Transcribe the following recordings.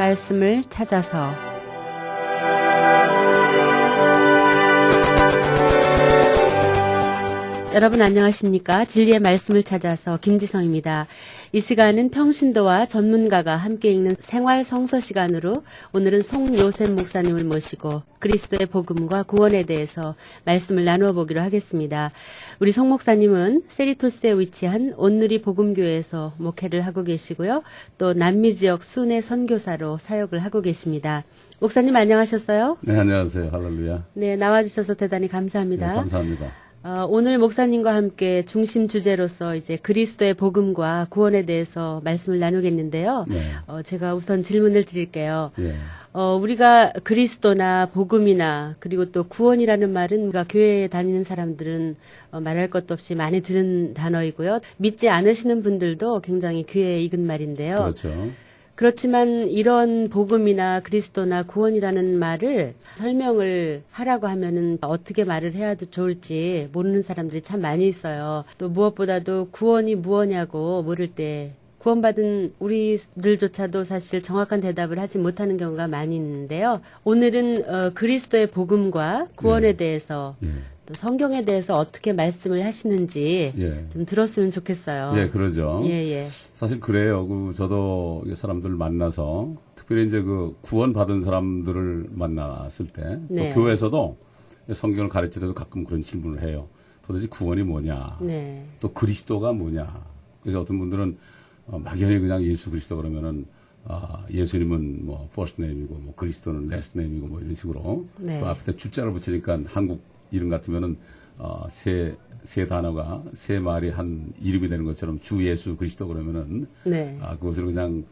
말씀을 찾아서 여러분 안녕하십니까? 진리의 말씀을 찾아서 김지성입니다. 이 시간은 평신도와 전문가가 함께 읽는 생활 성서 시간으로 오늘은 송요셉 목사님을 모시고 그리스도의 복음과 구원에 대해서 말씀을 나누어 보기로 하겠습니다. 우리 송 목사님은 세리토스에 위치한 온누리 복음교회에서 목회를 하고 계시고요. 또 남미 지역 순회 선교사로 사역을 하고 계십니다. 목사님 안녕하셨어요? 네, 안녕하세요. 할렐루야. 네, 나와주셔서 대단히 감사합니다. 네, 감사합니다. 오늘 목사님과 함께 중심 주제로서 이제 그리스도의 복음과 구원에 대해서 말씀을 나누겠는데요. 네. 제가 우선 질문을 드릴게요. 예. 우리가 그리스도나 복음이나 그리고 또 구원이라는 말은 우리가 교회에 다니는 사람들은 말할 것도 없이 많이 듣는 단어이고요. 믿지 않으시는 분들도 굉장히 귀에 익은 말인데요. 그렇죠. 그렇지만 이런 복음이나 그리스도나 구원이라는 말을 설명을 하라고 하면은 어떻게 말을 해야 좋을지 모르는 사람들이 참 많이 있어요. 또 무엇보다도 구원이 무엇냐고 물을 때 구원받은 우리들조차도 사실 정확한 대답을 하지 못하는 경우가 많이 있는데요. 오늘은 그리스도의 복음과 구원에 대해서 또 성경에 대해서 어떻게 말씀을 하시는지 좀 들었으면 좋겠어요. 예, 그러죠. 예. 사실 그래요. 저도 사람들 만나서 특별히 이제 구원받은 사람들을 만났을 때 네. 또 교회에서도 성경을 가르칠 때도 가끔 그런 질문을 해요. 도대체 구원이 뭐냐? 네. 또 그리스도가 뭐냐? 그래서 어떤 분들은 막연히 그냥 예수 그리스도 그러면은 예수님은 뭐 first name이고 뭐 그리스도는 last name이고 뭐 이런 식으로 네. 또 앞에 주자를 붙이니까 한국 이름 같으면은 세 단어가 세 말이 한 이름이 되는 것처럼 주 예수 그리스도 그러면은 네. 그것을 그냥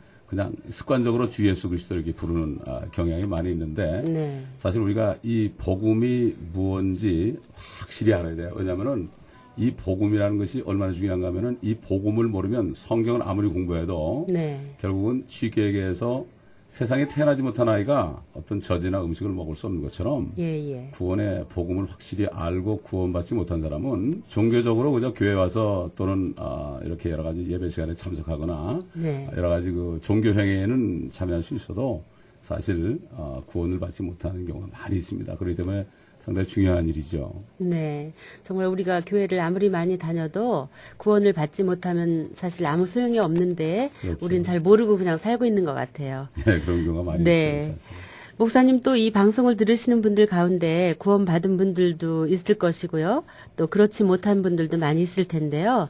습관적으로 주 예수 그리스도 이렇게 부르는 경향이 많이 있는데 네. 사실 우리가 이 복음이 무엇인지 확실히 알아야 돼요. 왜냐하면은 이 복음이라는 것이 얼마나 중요한가 하면은 이 복음을 모르면 성경을 아무리 공부해도 네. 결국은 쉽게 얘기해서 세상에 태어나지 못한 아이가 어떤 젖이나 음식을 먹을 수 없는 것처럼 예. 구원의 복음을 확실히 알고 구원받지 못한 사람은 종교적으로 그저 교회 와서 또는 이렇게 여러 가지 예배 시간에 참석하거나 네. 여러 가지 종교 행위에는 참여할 수 있어도 사실 구원을 받지 못하는 경우가 많이 있습니다. 그렇기 때문에 상당히 중요한 일이죠. 네. 정말 우리가 교회를 아무리 많이 다녀도 구원을 받지 못하면 사실 아무 소용이 없는데 그렇죠. 우리는 잘 모르고 그냥 살고 있는 것 같아요. 네, 그런 경우가 많이 네. 있어요. 사실. 목사님 또 이 방송을 들으시는 분들 가운데 구원받은 분들도 있을 것이고요. 또 그렇지 못한 분들도 많이 있을 텐데요.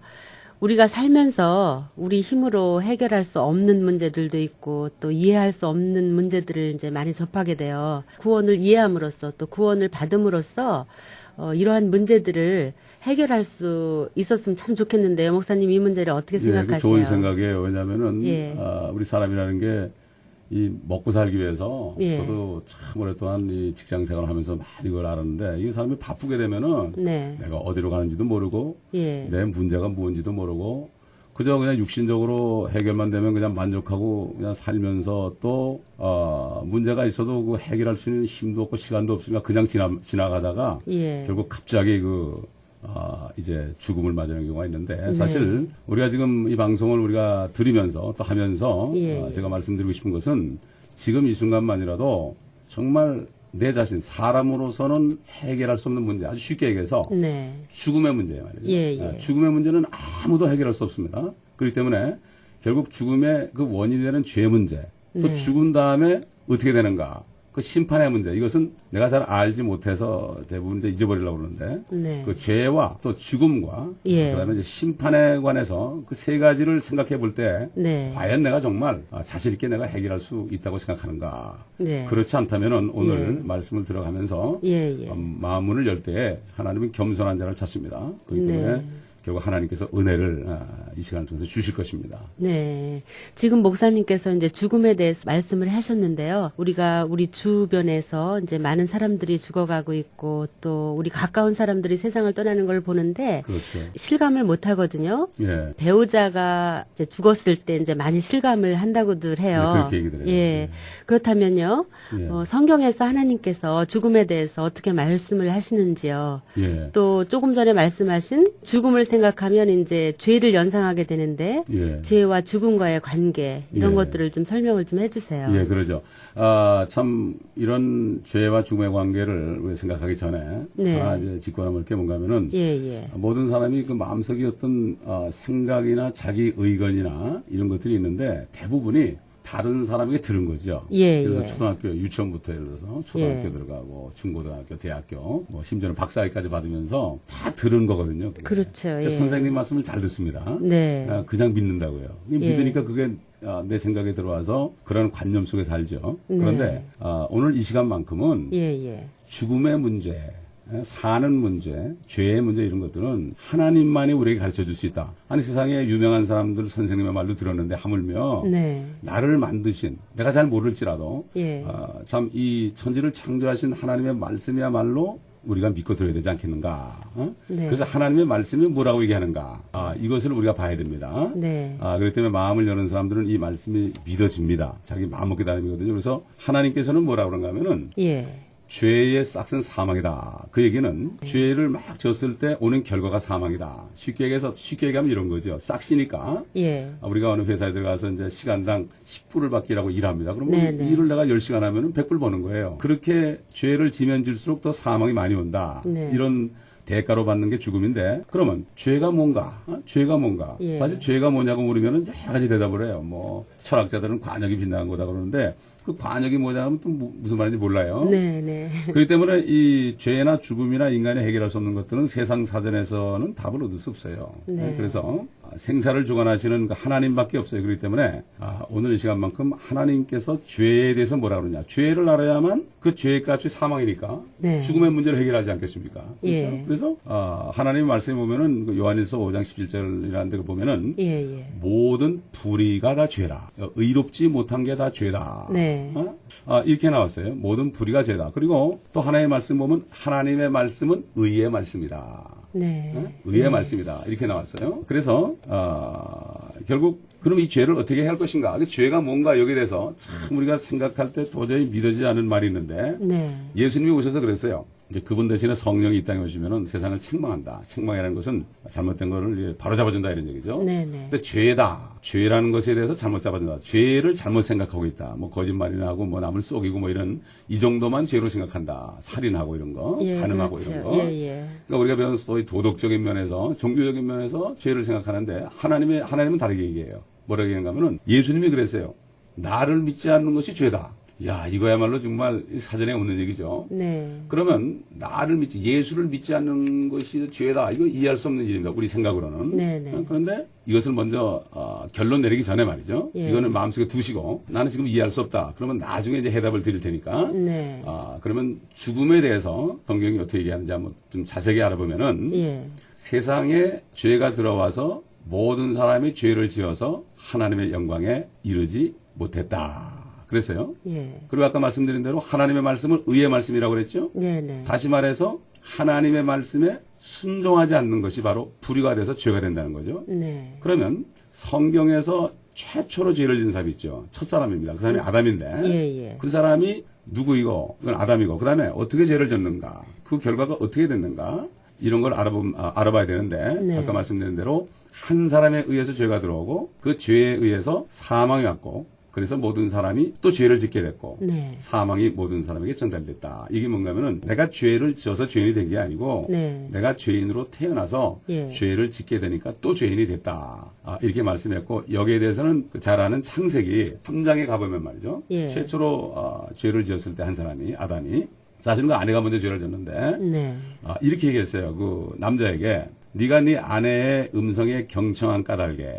우리가 살면서 우리 힘으로 해결할 수 없는 문제들도 있고 또 이해할 수 없는 문제들을 이제 많이 접하게 돼요. 구원을 이해함으로써 또 구원을 받음으로써 이러한 문제들을 해결할 수 있었으면 참 좋겠는데요. 목사님 이 문제를 어떻게 생각하세요? 좋은 생각이에요. 왜냐하면은 예. 우리 사람이라는 게 이 먹고 살기 위해서 예. 저도 참 오랫동안 이 직장 생활을 하면서 많이 이걸 알았는데 이 사람이 바쁘게 되면은 네. 내가 어디로 가는지도 모르고 예. 내 문제가 무엇인지도 모르고 그저 그냥 육신적으로 해결만 되면 그냥 만족하고 그냥 살면서 또 문제가 있어도 그 해결할 수 있는 힘도 없고 시간도 없으니까 그냥 지나가다가 예. 결국 갑자기 이제 죽음을 맞이하는 경우가 있는데 사실 우리가 지금 이 방송을 우리가 들으면서 또 하면서 예. 제가 말씀드리고 싶은 것은 지금 이 순간만이라도 정말 내 자신 사람으로서는 해결할 수 없는 문제 아주 쉽게 얘기해서 네. 죽음의 문제예요. 말이죠. 예. 죽음의 문제는 아무도 해결할 수 없습니다. 그렇기 때문에 결국 죽음의 그 원인이 되는 죄 문제 또 네. 죽은 다음에 어떻게 되는가 그 심판의 문제 이것은 내가 잘 알지 못해서 대부분 이제 잊어버리려고 그러는데 네. 그 죄와 또 죽음과 예. 그다음에 이제 심판에 관해서 그 세 가지를 생각해 볼 때 네. 과연 내가 정말 자신 있게 내가 해결할 수 있다고 생각하는가? 네. 그렇지 않다면은 오늘 예. 말씀을 들어가면서 예. 마음문을 열 때에 하나님은 겸손한 자를 찾습니다. 그렇기 때문에 네. 결국 하나님께서 은혜를 이 시간을 통해서 주실 것입니다. 네. 지금 목사님께서 이제 죽음에 대해서 말씀을 하셨는데요. 우리가 우리 주변에서 이제 많은 사람들이 죽어가고 있고 또 우리 가까운 사람들이 세상을 떠나는 걸 보는데 그렇죠. 실감을 못 하거든요. 예. 배우자가 이제 죽었을 때 이제 많이 실감을 한다고들 해요. 네, 그렇게 얘기들 해요. 예. 네. 그렇다면요. 예. 성경에서 하나님께서 죽음에 대해서 어떻게 말씀을 하시는지요. 예. 또 조금 전에 말씀하신 죽음을 생각하면 이제 죄를 연상하게 되는데 예. 죄와 죽음과의 관계 이런 예. 것들을 좀 설명을 좀 해주세요. 예, 그러죠. 참 이런 죄와 죽음의 관계를 우리가 생각하기 전에 네. 하나 이제 짚고 넘을 게 뭔가면은 예. 모든 사람이 그 마음속에 어떤 생각이나 자기 의견이나 이런 것들이 있는데 대부분이 다른 사람에게 들은 거죠. 예, 그래서 예. 초등학교 유치원부터 예를 들어서 초등학교 예. 들어가고 중고등학교, 대학교, 뭐 심지어는 박사학위까지 받으면서 다 들은 거거든요. 그게. 그렇죠. 그러니까 예. 선생님 말씀을 잘 듣습니다. 네. 그냥 믿는다고요. 예. 믿으니까 그게 내 생각에 들어와서 그런 관념 속에 살죠. 네. 그런데 오늘 이 시간만큼은 예. 죽음의 문제, 사는 문제, 죄의 문제 이런 것들은 하나님만이 우리에게 가르쳐 줄 수 있다. 아니 세상에 유명한 사람들 선생님의 말도 들었는데 하물며 네. 나를 만드신 내가 잘 모를지라도 예. 참 이 천지를 창조하신 하나님의 말씀이야말로 우리가 믿고 들어야 되지 않겠는가. 네. 그래서 하나님의 말씀이 뭐라고 얘기하는가. 이것을 우리가 봐야 됩니다. 네. 그렇기 때문에 마음을 여는 사람들은 이 말씀이 믿어집니다. 자기 마음 먹게 다름이거든요. 그래서 하나님께서는 뭐라고 그런가 하면은 예. 죄의 싹은 사망이다. 그 얘기는 죄를 막 졌을 때 오는 결과가 사망이다. 쉽게 얘기하면 이런 거죠. 싹시니까 예. 우리가 어느 회사에 들어가서 이제 시간당 10불을 받기라고 일합니다. 그러면 네네. 일을 내가 10시간 하면은 100불 버는 거예요. 그렇게 죄를 지면 질수록 더 사망이 많이 온다. 네. 이런 대가로 받는 게 죽음인데 그러면 죄가 뭔가? 죄가 뭔가? 예. 사실 죄가 뭐냐고 물으면은 여러 가지 대답을 해요. 뭐 철학자들은 관역이 빗나간 거다 그러는데 그 관역이 뭐냐 하면 또 무슨 말인지 몰라요. 네. 그렇기 때문에 이 죄나 죽음이나 인간이 해결할 수 없는 것들은 세상 사전에서는 답을 얻을 수 없어요. 네. 그래서 생사를 주관하시는 그 하나님밖에 없어요. 그렇기 때문에 오늘 이 시간만큼 하나님께서 죄에 대해서 뭐라 그러냐. 죄를 알아야만 그 죄의 값이 사망이니까 네. 죽음의 문제를 해결하지 않겠습니까? 그렇죠? 예. 그래서 하나님의 말씀에 보면은 그 요한일서 5장 17절이라는 데 보면은 예. 모든 불의가 다 죄다. 의롭지 못한 게 다 죄다. 네. 이렇게 나왔어요. 모든 불의가 죄다. 그리고 또 하나님의 말씀 보면 하나님의 말씀은 의의 말씀이다. 네. 의의 말씀이다. 이렇게 나왔어요. 그래서 결국 그럼 이 죄를 어떻게 해야 할 것인가? 그 죄가 뭔가 여기에 대해서 참 우리가 생각할 때 도저히 믿어지지 않은 말이 있는데 네. 예수님이 오셔서 그랬어요. 이제 그분 대신에 성령이 이 땅에 오시면은 세상을 책망한다. 책망이라는 것은 잘못된 거를 바로 잡아준다 이런 얘기죠. 네네. 근데 죄다. 죄라는 것에 대해서 잘못 잡아준다. 죄를 잘못 생각하고 있다. 뭐 거짓말이나 하고 뭐 남을 속이고 뭐 이런 이 정도만 죄로 생각한다. 살인하고 이런 거, 간음하고 그렇죠. 이런 거. 예. 그러니까 우리가 배운 소위 도덕적인 면에서 종교적인 면에서 죄를 생각하는데 하나님은 다르게 얘기해요. 뭐라고 얘기하는가 하면은 예수님이 그랬어요. 나를 믿지 않는 것이 죄다. 야, 이거야말로 정말 사전에 없는 얘기죠. 네. 그러면 예수를 믿지 않는 것이 죄다. 이거 이해할 수 없는 일입니다. 우리 생각으로는. 네네. 그런데 이것을 먼저 결론 내리기 전에 말이죠. 예. 이거는 마음속에 두시고 나는 지금 이해할 수 없다. 그러면 나중에 이제 해답을 드릴 테니까. 네. 그러면 죽음에 대해서 성경이 어떻게 얘기하는지 한번 좀 자세히 알아보면은 예. 세상에 죄가 들어와서 모든 사람이 죄를 지어서 하나님의 영광에 이르지 못했다. 그랬어요. 예. 그리고 아까 말씀드린 대로 하나님의 말씀은 의의 말씀이라고 그랬죠. 네네. 다시 말해서 하나님의 말씀에 순종하지 않는 것이 바로 불의가 돼서 죄가 된다는 거죠. 네. 그러면 성경에서 최초로 죄를 지은 사람이 있죠. 첫 사람입니다. 그 사람이 아담인데 예. 그 사람이 누구이고 이건 아담이고 그다음에 어떻게 죄를 졌는가 그 결과가 어떻게 됐는가 이런 걸 알아봐야 되는데 네. 아까 말씀드린 대로 한 사람에 의해서 죄가 들어오고 그 죄에 의해서 사망이 왔고 그래서 모든 사람이 또 죄를 짓게 됐고 네. 사망이 모든 사람에게 전달됐다. 이게 뭔가면은 내가 죄를 지어서 죄인이 된 게 아니고 네. 내가 죄인으로 태어나서 예. 죄를 짓게 되니까 또 죄인이 됐다. 이렇게 말씀했고 여기에 대해서는 잘 아는 창세기 3장에 가보면 말이죠. 예. 최초로 죄를 지었을 때 한 사람이 아담이 사실은 그 아내가 먼저 죄를 졌는데 네. 이렇게 얘기했어요. 그 남자에게 네가 네 아내의 음성에 경청한 까닭에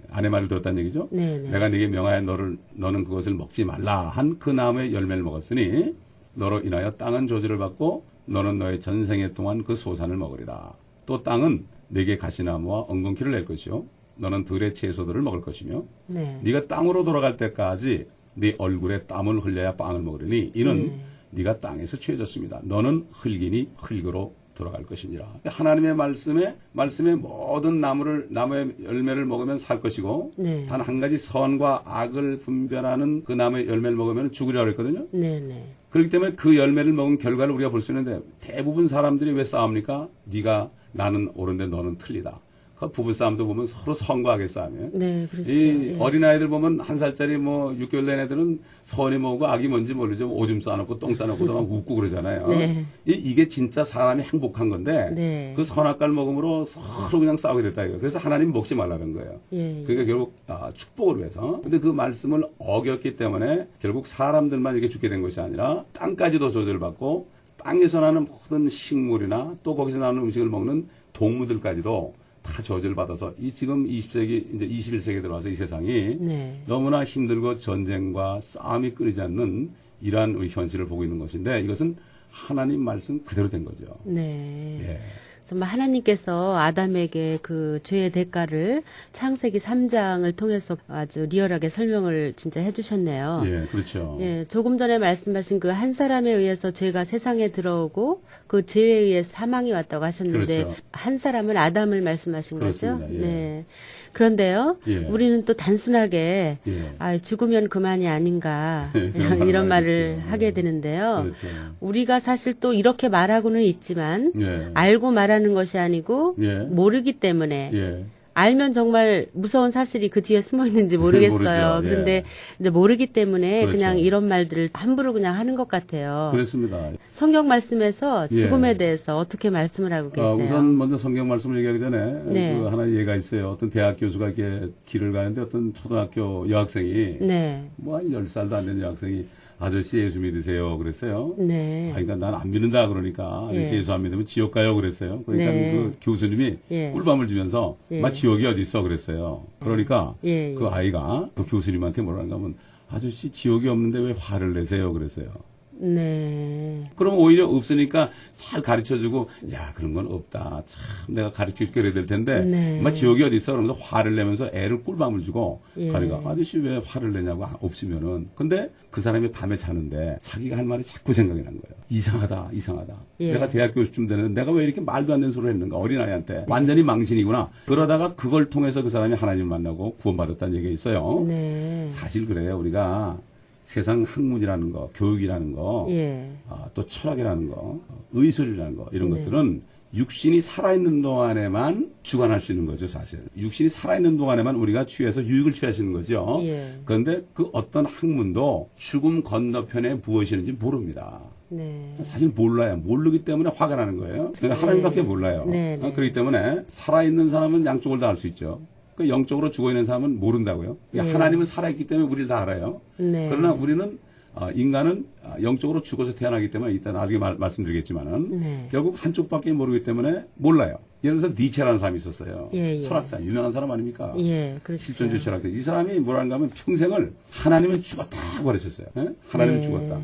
아내 말을 들었다는 얘기죠. 네네. 내가 네게 명하여 너는 그것을 먹지 말라 한 그 나무의 열매를 먹었으니 너로 인하여 땅은 저주를 받고 너는 너의 전생애 동안 그 소산을 먹으리라. 또 땅은 네게 가시나무와 엉겅퀴를 낼 것이요 너는 들의 채소들을 먹을 것이며 네. 네가 땅으로 돌아갈 때까지 네 얼굴에 땀을 흘려야 빵을 먹으리니 이는 네가 땅에서 취해졌습니다. 너는 흙이니 흙으로 돌아갈 것이니라. 하나님의 말씀에 모든 나무의 열매를 먹으면 살 것이고 네. 단 한 가지 선과 악을 분별하는 그 나무의 열매를 먹으면 죽으리라고 그랬거든요. 그렇기 때문에 그 열매를 먹은 결과를 우리가 볼 수 있는데 대부분 사람들이 왜 싸웁니까? 네가 나는 옳은데 너는 틀리다. 그 부부싸움도 보면 서로 선과하게 싸움이에요. 네, 그렇죠. 이 예. 어린아이들 보면 1살짜리 뭐 6개월 된 애들은 선이 뭐고 악이 뭔지 모르죠. 오줌 싸놓고 똥 싸놓고 막 웃고 그러잖아요. 네. 이게 진짜 사람이 행복한 건데 네. 그 선악과를 먹음으로 서로 그냥 싸우게 됐다 이거예요. 그래서 하나님 먹지 말라는 거예요. 예. 그러니까 결국 축복을 위해서. 근데 그 말씀을 어겼기 때문에 결국 사람들만 이렇게 죽게 된 것이 아니라 땅까지도 저주받고 땅에서 나는 모든 식물이나 또 거기서 나오는 음식을 먹는 동물들까지도 다 저주를 받아서 이 지금 20세기 이제 21세기에 들어와서 이 세상이 네. 너무나 힘들고 전쟁과 싸움이 끊이지 않는 이러한 우리 현실을 보고 있는 것인데 이것은 하나님 말씀 그대로 된 거죠. 네. 예. 정말 하나님께서 아담에게 그 죄의 대가를 창세기 3장을 통해서 아주 리얼하게 설명을 진짜 해주셨네요. 예, 그렇죠. 예, 조금 전에 말씀하신 그 한 사람에 의해서 죄가 세상에 들어오고 그 죄에 의해 사망이 왔다고 하셨는데 그렇죠. 한 사람은 아담을 말씀하신 그렇습니다. 거죠. 예. 네. 그런데요, 예. 우리는 또 단순하게 예. 죽으면 그만이 아닌가 예, 그런 이런 말을 말을 하겠죠. 하게 되는데요. 그렇죠. 우리가 사실 또 이렇게 말하고는 있지만 예. 알고 말하는 것이 아니고 예. 모르기 때문에 예. 알면 정말 무서운 사실이 그 뒤에 숨어 있는지 모르겠어요. 모르죠. 예. 그런데 이제 모르기 때문에 그렇죠. 그냥 이런 말들을 함부로 그냥 하는 것 같아요. 그렇습니다. 성경 말씀에서 예. 죽음에 대해서 어떻게 말씀을 하고 계세요? 우선 먼저 성경 말씀을 얘기하기 전에 네. 그 하나의 예가 있어요. 어떤 대학 교수가 이렇게 길을 가는데 어떤 초등학교 여학생이 네. 뭐 한 10살도 안 된 여학생이 아저씨 예수 믿으세요 그랬어요. 네. 그러니까 난 안 믿는다 그러니까 아저씨 예. 예수 안 믿으면 지옥 가요 그랬어요. 그러니까 네. 그 교수님이 예. 꿀밤을 주면서 예. 마 지옥이 어디 있어 그랬어요. 그러니까 예, 예. 그 아이가 그 교수님한테 뭐라는가 하면 아저씨 지옥이 없는데 왜 화를 내세요 그랬어요. 네. 그러면 오히려 없으니까 잘 가르쳐주고, 야, 그런 건 없다. 참, 내가 가르쳐줄게 그래야 될 텐데, 네. 막 지옥이 어디 있어? 그러면서 화를 내면서 애를 꿀밤을 주고, 예. 가니까, 아저씨 왜 화를 내냐고, 없으면은. 근데 그 사람이 밤에 자는데, 자기가 할 말이 자꾸 생각이 난 거예요. 이상하다, 이상하다. 예. 내가 대학 교수쯤 되는데, 내가 왜 이렇게 말도 안 되는 소리를 했는가, 어린아이한테. 완전히 망신이구나. 그러다가 그걸 통해서 그 사람이 하나님을 만나고 구원받았다는 얘기가 있어요. 네. 사실 그래요. 우리가 세상 학문이라는 거, 교육이라는 거, 예. 또 철학이라는 거, 의술이라는 거 이런 네. 것들은 육신이 살아있는 동안에만 주관할 수 있는 거죠, 사실. 육신이 살아있는 동안에만 우리가 취해서 유익을 취할 수 있는 거죠. 예. 그런데 그 어떤 학문도 죽음 건너편에 무엇이 있는지 모릅니다. 네. 사실 몰라요. 모르기 때문에 화가 나는 거예요. 하나님밖에 몰라요. 네, 네. 그렇기 때문에 살아있는 사람은 양쪽을 다 알 수 있죠. 그 영적으로 죽어있는 사람은 모른다고요. 네. 하나님은 살아있기 때문에 우리를 다 알아요. 네. 그러나 우리는 인간은 영적으로 죽어서 태어나기 때문에 이따 나중에 말씀드리겠지만은 네. 결국 한쪽밖에 모르기 때문에 몰라요. 예를 들어서 니체라는 사람이 있었어요. 예, 예. 철학자, 유명한 사람 아닙니까? 예, 그렇죠. 실존주의 철학자. 이 사람이 뭐라는가 하면 평생을 하나님은 죽었다 가르쳤어요. 예? 하나님은 네. 죽었다.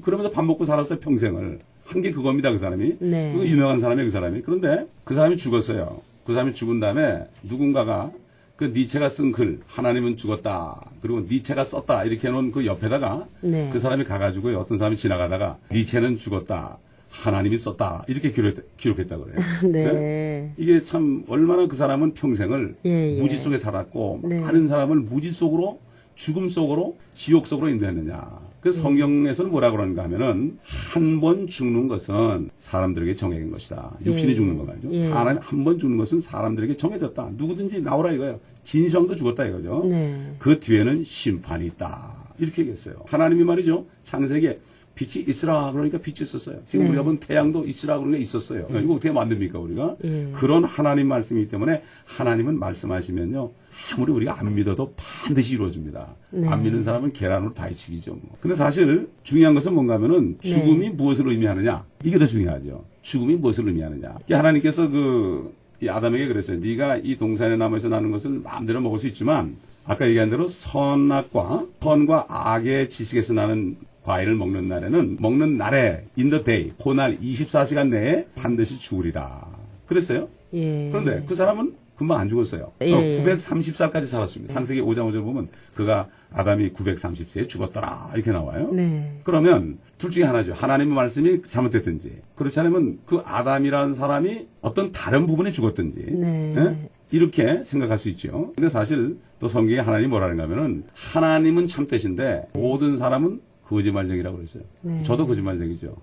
그러면서 밥 먹고 살았어요, 평생을. 한 게 그겁니다, 그 사람이. 네. 그 유명한 사람이에요, 그 사람이. 그런데 그 사람이 죽었어요. 그 사람이 죽은 다음에 누군가가 그 니체가 쓴 글, 하나님은 죽었다. 그리고 니체가 썼다. 이렇게 해놓은 그 옆에다가 네. 그 사람이 가가지고 어떤 사람이 지나가다가 니체는 죽었다. 하나님이 썼다. 이렇게 기록했다 그래요. 네. 이게 참 얼마나 그 사람은 평생을 예, 예. 무지 속에 살았고 네. 많은 사람을 무지 속으로 죽음 속으로 지옥 속으로 인도했느냐. 그래서 성경에서는 뭐라고 그러는가 하면은 한 번 죽는 것은 사람들에게 정해진 것이다. 육신이 예. 죽는 거 말이죠. 예. 사람 한 번 죽는 것은 사람들에게 정해졌다. 누구든지 나오라 이거예요. 진성도 죽었다 이거죠. 네. 그 뒤에는 심판이 있다. 이렇게 얘기했어요. 하나님이 말이죠. 창세기에 빛이 있으라 그러니까 빛이 있었어요. 지금 네. 우리가 본 태양도 있으라 그러니까 있었어요. 이거 어떻게 만듭니까 우리가? 예. 그런 하나님 말씀이기 때문에 하나님은 말씀하시면요. 아무리 우리가 안 믿어도 반드시 이루어집니다. 네. 안 믿는 사람은 계란으로 바위치기죠. 뭐. 근데 사실 중요한 것은 뭔가 하면은 죽음이 무엇을 의미하느냐. 이게 더 중요하죠. 죽음이 무엇을 의미하느냐. 하나님께서 이 아담에게 그랬어요. 네가 이 동산의 나무에서 나는 것을 마음대로 먹을 수 있지만 아까 얘기한 대로 선과 악의 지식에서 나는 과일을 먹는 날에 in the day, 그날 24시간 내에 반드시 죽으리라. 그랬어요. 예. 그런데 그 사람은 금방 안 죽었어요. 예, 예. 930살까지 살았습니다. 창세기 5장 5절 보면 그가 아담이 930세에 죽었더라 이렇게 나와요. 네. 그러면 둘 중에 하나죠. 하나님의 말씀이 잘못됐든지 그렇지 않으면 그 아담이라는 사람이 어떤 다른 부분에 죽었든지 네. 예? 이렇게 생각할 수 있죠. 근데 사실 또 성경에 하나님이 뭐라는가 하면은 하나님은 참되신데 모든 사람은 거짓말쟁이라고 그랬어요. 네. 저도 거짓말쟁이죠.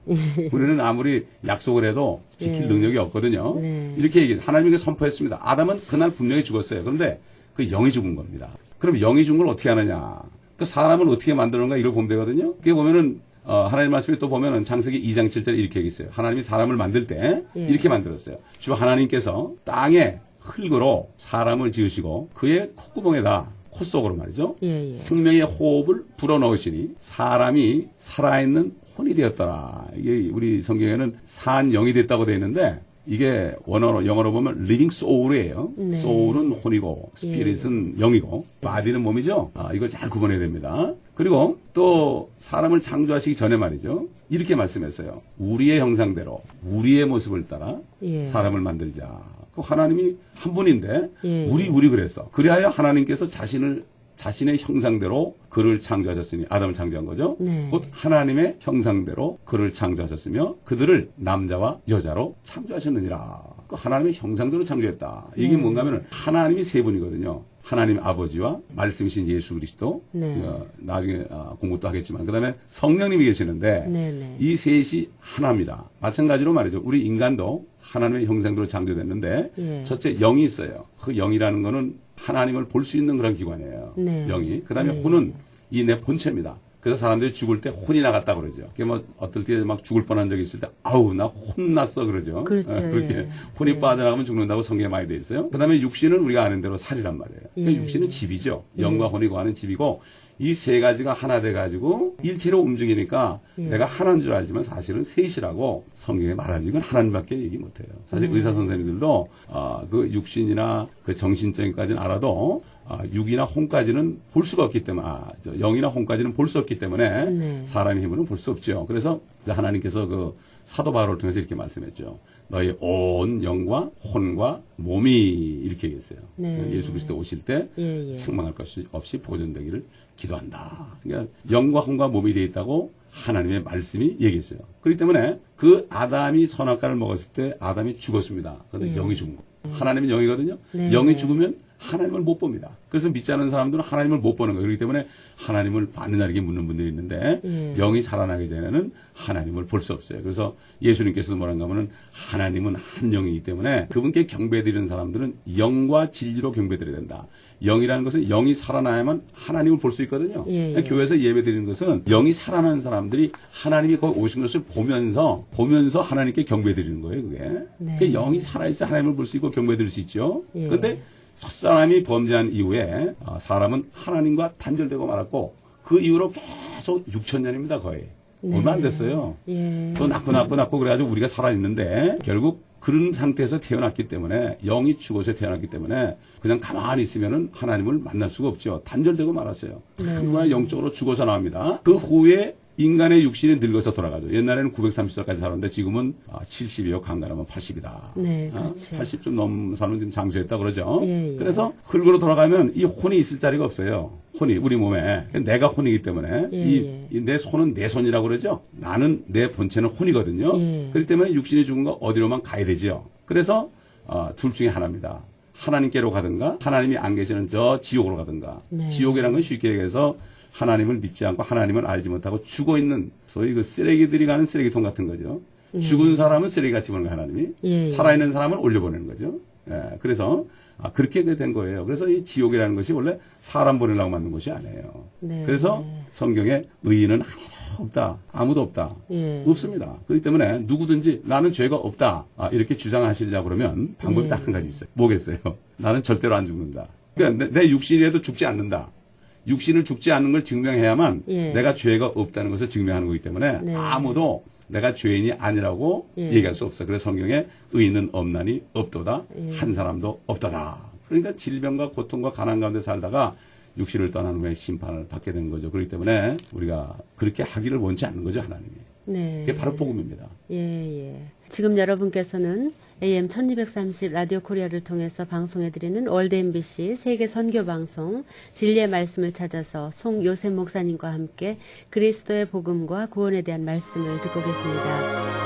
우리는 아무리 약속을 해도 지킬 네. 능력이 없거든요. 네. 이렇게 얘기해요. 하나님께 선포했습니다. 아담은 그날 분명히 죽었어요. 그런데 그 영이 죽은 겁니다. 그럼 영이 죽은 걸 어떻게 하느냐? 그 사람을 어떻게 만드는가 이걸 보면 되거든요. 그게 보면은 하나님 말씀에 또 보면은 창세기 2장 7절에 이렇게 얘기했어요. 하나님이 사람을 만들 때 예. 이렇게 만들었어요. 주 하나님께서 땅에 흙으로 사람을 지으시고 그의 콧구멍에다 콧속으로 말이죠. 예, 예. 생명의 호흡을 불어넣으시니 사람이 살아있는 혼이 되었더라. 이게 우리 성경에는 산 영이 됐다고 되어 있는데 이게 원어로 영어로 보면 living soul이에요. 네. soul은 혼이고 spirit은 영이고 body는 몸이죠. 이걸 잘 구분해야 됩니다. 그리고 또 사람을 창조하시기 전에 말이죠. 이렇게 말씀했어요. 우리의 형상대로 우리의 모습을 따라 예. 사람을 만들자. 그 하나님이 한 분인데 예. 우리 그랬어. 그리하여 하나님께서 자신의 형상대로 그를 창조하셨으니 아담을 창조한 거죠. 네. 곧 하나님의 형상대로 그를 창조하셨으며 그들을 남자와 여자로 창조하셨느니라. 그 하나님의 형상대로 창조했다. 이게 네. 뭔가 하면 하나님이 세 분이거든요. 하나님 아버지와 말씀이신 예수 그리스도. 네. 나중에 공부도 하겠지만 그다음에 성령님이 계시는데 네, 네. 이 셋이 하나입니다. 마찬가지로 말이죠. 우리 인간도 하나님의 형상대로 창조됐는데 예. 첫째 영이 있어요. 그 영이라는 거는 하나님을 볼 수 있는 그런 기관이에요. 네. 영이. 그다음에 네. 혼은 이 내 본체입니다. 그래서 사람들이 죽을 때 혼이 나갔다 그러죠. 그게 뭐 어떨 때 막 죽을 뻔한 적이 있을 때 아우 나 혼났어 그러죠. 그렇죠. 그렇게 예. 혼이 예. 빠져나가면 죽는다고 성경에 많이 돼 있어요. 그다음에 육신은 우리가 아는 대로 살이란 말이에요. 그러니까 예. 육신은 집이죠. 영과 혼이 거하는 집이고 이 세 가지가 하나 돼 가지고 일체로 움직이니까 예. 내가 하나인 줄 알지만 사실은 셋이라고 성경에 말하지 이건 하나님밖에 얘기 못 해요. 사실 네. 의사 선생님들도 그 육신이나 그 정신적인까지는 알아도 육이나 혼까지는 볼 수가 없기 때문에 영이나 혼까지는 볼 수 없기 때문에 네. 사람의 힘으로는 볼 수 없죠. 그래서 하나님께서 그 사도 바울을 통해서 이렇게 말씀했죠. 너희 온 영과 혼과 몸이 이렇게 얘기했어요. 네. 예수 그리스도 오실 때 예, 예. 책망할 것이 없이 보존되기를 기도한다. 그러니까 영과 혼과 몸이 되어 있다고 하나님의 말씀이 얘기했어요. 그렇기 때문에 그 아담이 선악과를 먹었을 때 아담이 죽었습니다. 그런데 예. 영이 죽은 거예요. 하나님은 영이거든요. 네. 영이 죽으면 하나님을 못 봅니다. 그래서 믿지 않는 사람들은 하나님을 못 보는 거예요. 그렇기 때문에 하나님을 받느냐 이렇게 묻는 분들이 있는데 예. 영이 살아나기 전에는 하나님을 볼 수 없어요. 그래서 예수님께서도 뭐라는가 하면 하나님은 한 영이기 때문에 그분께 경배드리는 사람들은 영과 진리로 경배드려야 된다. 영이라는 것은 영이 살아나야만 하나님을 볼 수 있거든요. 예, 예. 교회에서 예배드리는 것은 영이 살아난 사람들이 하나님이 거기 오신 것을 보면서 하나님께 경배드리는 거예요. 그게. 네. 그 영이 살아있어 하나님을 볼 수 있고 경배드릴 수 있죠. 예. 그런데 첫사람이 범죄한 이후에 사람은 하나님과 단절되고 말았고 그 이후로 계속 6,000년입니다. 거의. 네. 얼마 안 됐어요. 예. 또 낳고 그래가지고 우리가 살아있는데 결국 그런 상태에서 태어났기 때문에 영이 죽어서 태어났기 때문에 그냥 가만히 있으면은 하나님을 만날 수가 없죠. 단절되고 말았어요. 한번에 영적으로 죽어서 나옵니다. 그 후에 인간의 육신이 늙어서 돌아가죠. 옛날에는 930살까지 살았는데 지금은 70이요. 간간하면 80이다. 네, 그렇죠. 80좀 넘은 사람은 지금 장수했다 그러죠. 예, 예. 그래서 흙으로 돌아가면 이 혼이 있을 자리가 없어요. 혼이 우리 몸에 내가 혼이기 때문에 예, 이 내 손은 내 손이라고 그러죠. 나는 내 본체는 혼이거든요. 예. 그렇기 때문에 육신이 죽은 거 어디로만 가야 되죠. 그래서 둘 중에 하나입니다. 하나님께로 가든가 하나님이 안 계시는 저 지옥으로 가든가. 네. 지옥이라는 건 쉽게 얘기해서 하나님을 믿지 않고 하나님을 알지 못하고 죽어 있는 소위 그 쓰레기들이 가는 쓰레기통 같은 거죠. 죽은 사람은 쓰레기같이 보는 거 하나님이 예, 예. 살아있는 사람은 올려보내는 거죠. 그래서 그렇게 된 거예요. 그래서 이 지옥이라는 것이 원래 사람 보내려고 만든 것이 아니에요. 네. 그래서 성경에 의인은 하나도 없다. 아무도 없다. 예. 없습니다. 그렇기 때문에 누구든지 나는 죄가 없다. 이렇게 주장하시려고 그러면 방법이 예. 딱 한 가지 있어요. 뭐겠어요? 나는 절대로 안 죽는다. 그러니까 내 육신이라도 죽지 않는다. 육신을 죽지 않는 걸 증명해야만 예. 내가 죄가 없다는 것을 증명하는 거기 때문에 네. 아무도 내가 죄인이 아니라고 예. 얘기할 수 없어. 그래서 성경에 의인은 없나니 없도다. 예. 한 사람도 없도다. 그러니까 질병과 고통과 가난 가운데 살다가 육신을 떠난 후에 심판을 받게 되는 거죠. 그렇기 때문에 우리가 그렇게 하기를 원치 않는 거죠. 하나님이. 네. 그게 바로 복음입니다. 예, 예. 지금 여러분께서는 AM 1230 라디오 코리아를 통해서 방송해드리는 월드 MBC 세계 선교 방송 진리의 말씀을 찾아서 송요셉 목사님과 함께 그리스도의 복음과 구원에 대한 말씀을 듣고 계십니다.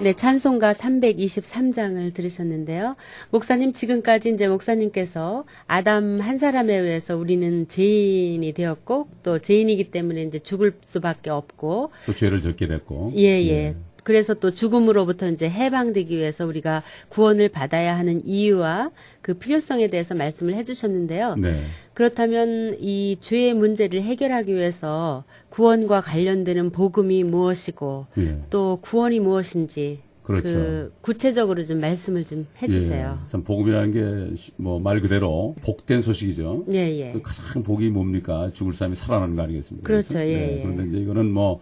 네, 찬송가 323장을 들으셨는데요. 목사님, 지금까지 이제 목사님께서 아담 한 사람에 의해서 우리는 죄인이 되었고, 또 죄인이기 때문에 이제 죽을 수밖에 없고, 또 죄를 졌게 됐고. 예. 그래서 또 죽음으로부터 이제 해방되기 위해서 우리가 구원을 받아야 하는 이유와 그 필요성에 대해서 말씀을 해주셨는데요. 네. 그렇다면 이 죄의 문제를 해결하기 위해서 구원과 관련되는 복음이 무엇이고 예. 또 구원이 무엇인지 그렇죠. 그 구체적으로 좀 말씀을 좀 해주세요. 예. 참 복음이라는 게 뭐 말 그대로 복된 소식이죠. 예. 그 가장 복이 뭡니까? 죽을 사람이 살아나는 거 아니겠습니까? 그렇죠. 그래서? 예. 그런데 이제 이거는 뭐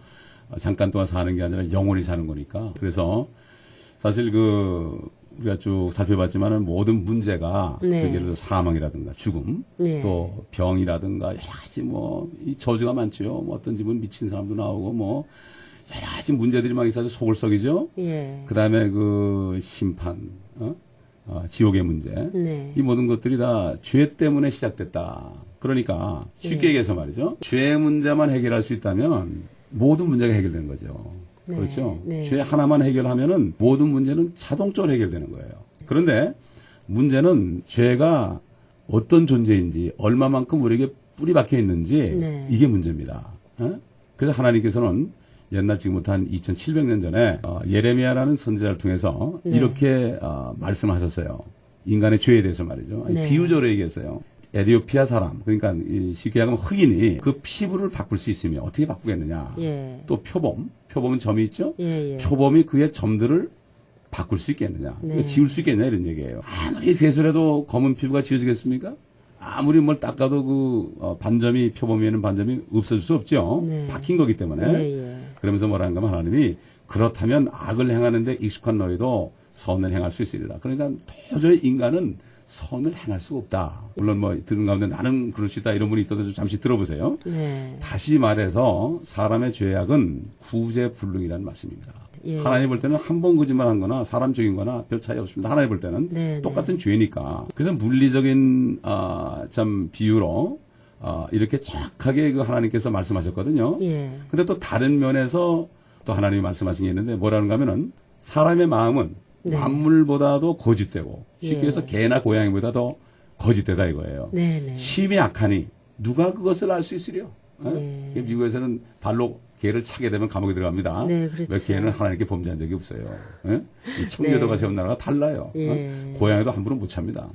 잠깐 동안 사는 게 아니라 영원히 사는 거니까. 그래서 사실 우리가 쭉 살펴봤지만은 모든 문제가 네. 예를 들어 사망이라든가 죽음, 네. 또 병이라든가 여러 가지 이 저주가 많죠. 뭐 어떤 집은 미친 사람도 나오고 뭐 여러 가지 문제들이 막 있어서 속을 썩이죠. 예. 그다음에 심판, 지옥의 문제. 네. 이 모든 것들이 다 죄 때문에 시작됐다. 그러니까 쉽게 얘기해서 말이죠. 죄 문제만 해결할 수 있다면 모든 문제가 해결되는 거죠. 네. 그렇죠. 네. 죄 하나만 해결하면은 모든 문제는 자동적으로 해결되는 거예요. 그런데 문제는 죄가 어떤 존재인지 얼마만큼 우리에게 뿌리 박혀 있는지 네. 이게 문제입니다. 그래서 하나님께서는 옛날 지금부터 한 2700년 전에 예레미야라는 선지자를 통해서 네. 이렇게 말씀하셨어요. 인간의 죄에 대해서 말이죠. 네. 비유적으로 얘기했어요. 에티오피아 사람, 그러니까 쉽게 얘기하면 흑인이 그 피부를 바꿀 수 있으면 어떻게 바꾸겠느냐. 예. 또 표범은 점이 있죠. 예. 표범이 그의 점들을 바꿀 수 있겠느냐. 네. 지울 수 있겠냐 이런 얘기예요. 아무리 세수해도 검은 피부가 지워지겠습니까? 아무리 뭘 닦아도 반점이 표범에는 반점이 없어질 수 없죠. 네. 박힌 거기 때문에. 예. 그러면서 뭐라는가 하면 하나님이 그렇다면 악을 행하는데 익숙한 너희도 선을 행할 수 있으리라. 그러니까 도저히 인간은 선을 행할 수가 없다. 물론 들은 가운데 나는 그럴 수 있다 이런 분이 있어도 좀 잠시 들어보세요. 네. 다시 말해서 사람의 죄악은 구제불능이라는 말씀입니다. 예. 하나님 볼 때는 한 번 거짓말한 거나 사람 적인 거나 별 차이 없습니다. 하나님 볼 때는 네, 똑같은 죄니까. 그래서 물리적인 비유로 이렇게 정확하게 하나님께서 말씀하셨거든요. 예. 근데 또 다른 면에서 또 하나님이 말씀하신 게 있는데 뭐라는가 하면은 사람의 마음은 네. 만물보다도 거짓되고 쉽게 예. 해서 개나 고양이보다 더 거짓되다 이거예요. 네. 심히 악하니 누가 그것을 알 수 있으려? 예. 미국에서는 발로 개를 차게 되면 감옥에 들어갑니다. 네, 그렇죠. 왜 개는 하나님께 범죄한 적이 없어요. 이 청교도가 세운 나라가 달라요. 예. 고양이도 함부로 못 찹니다.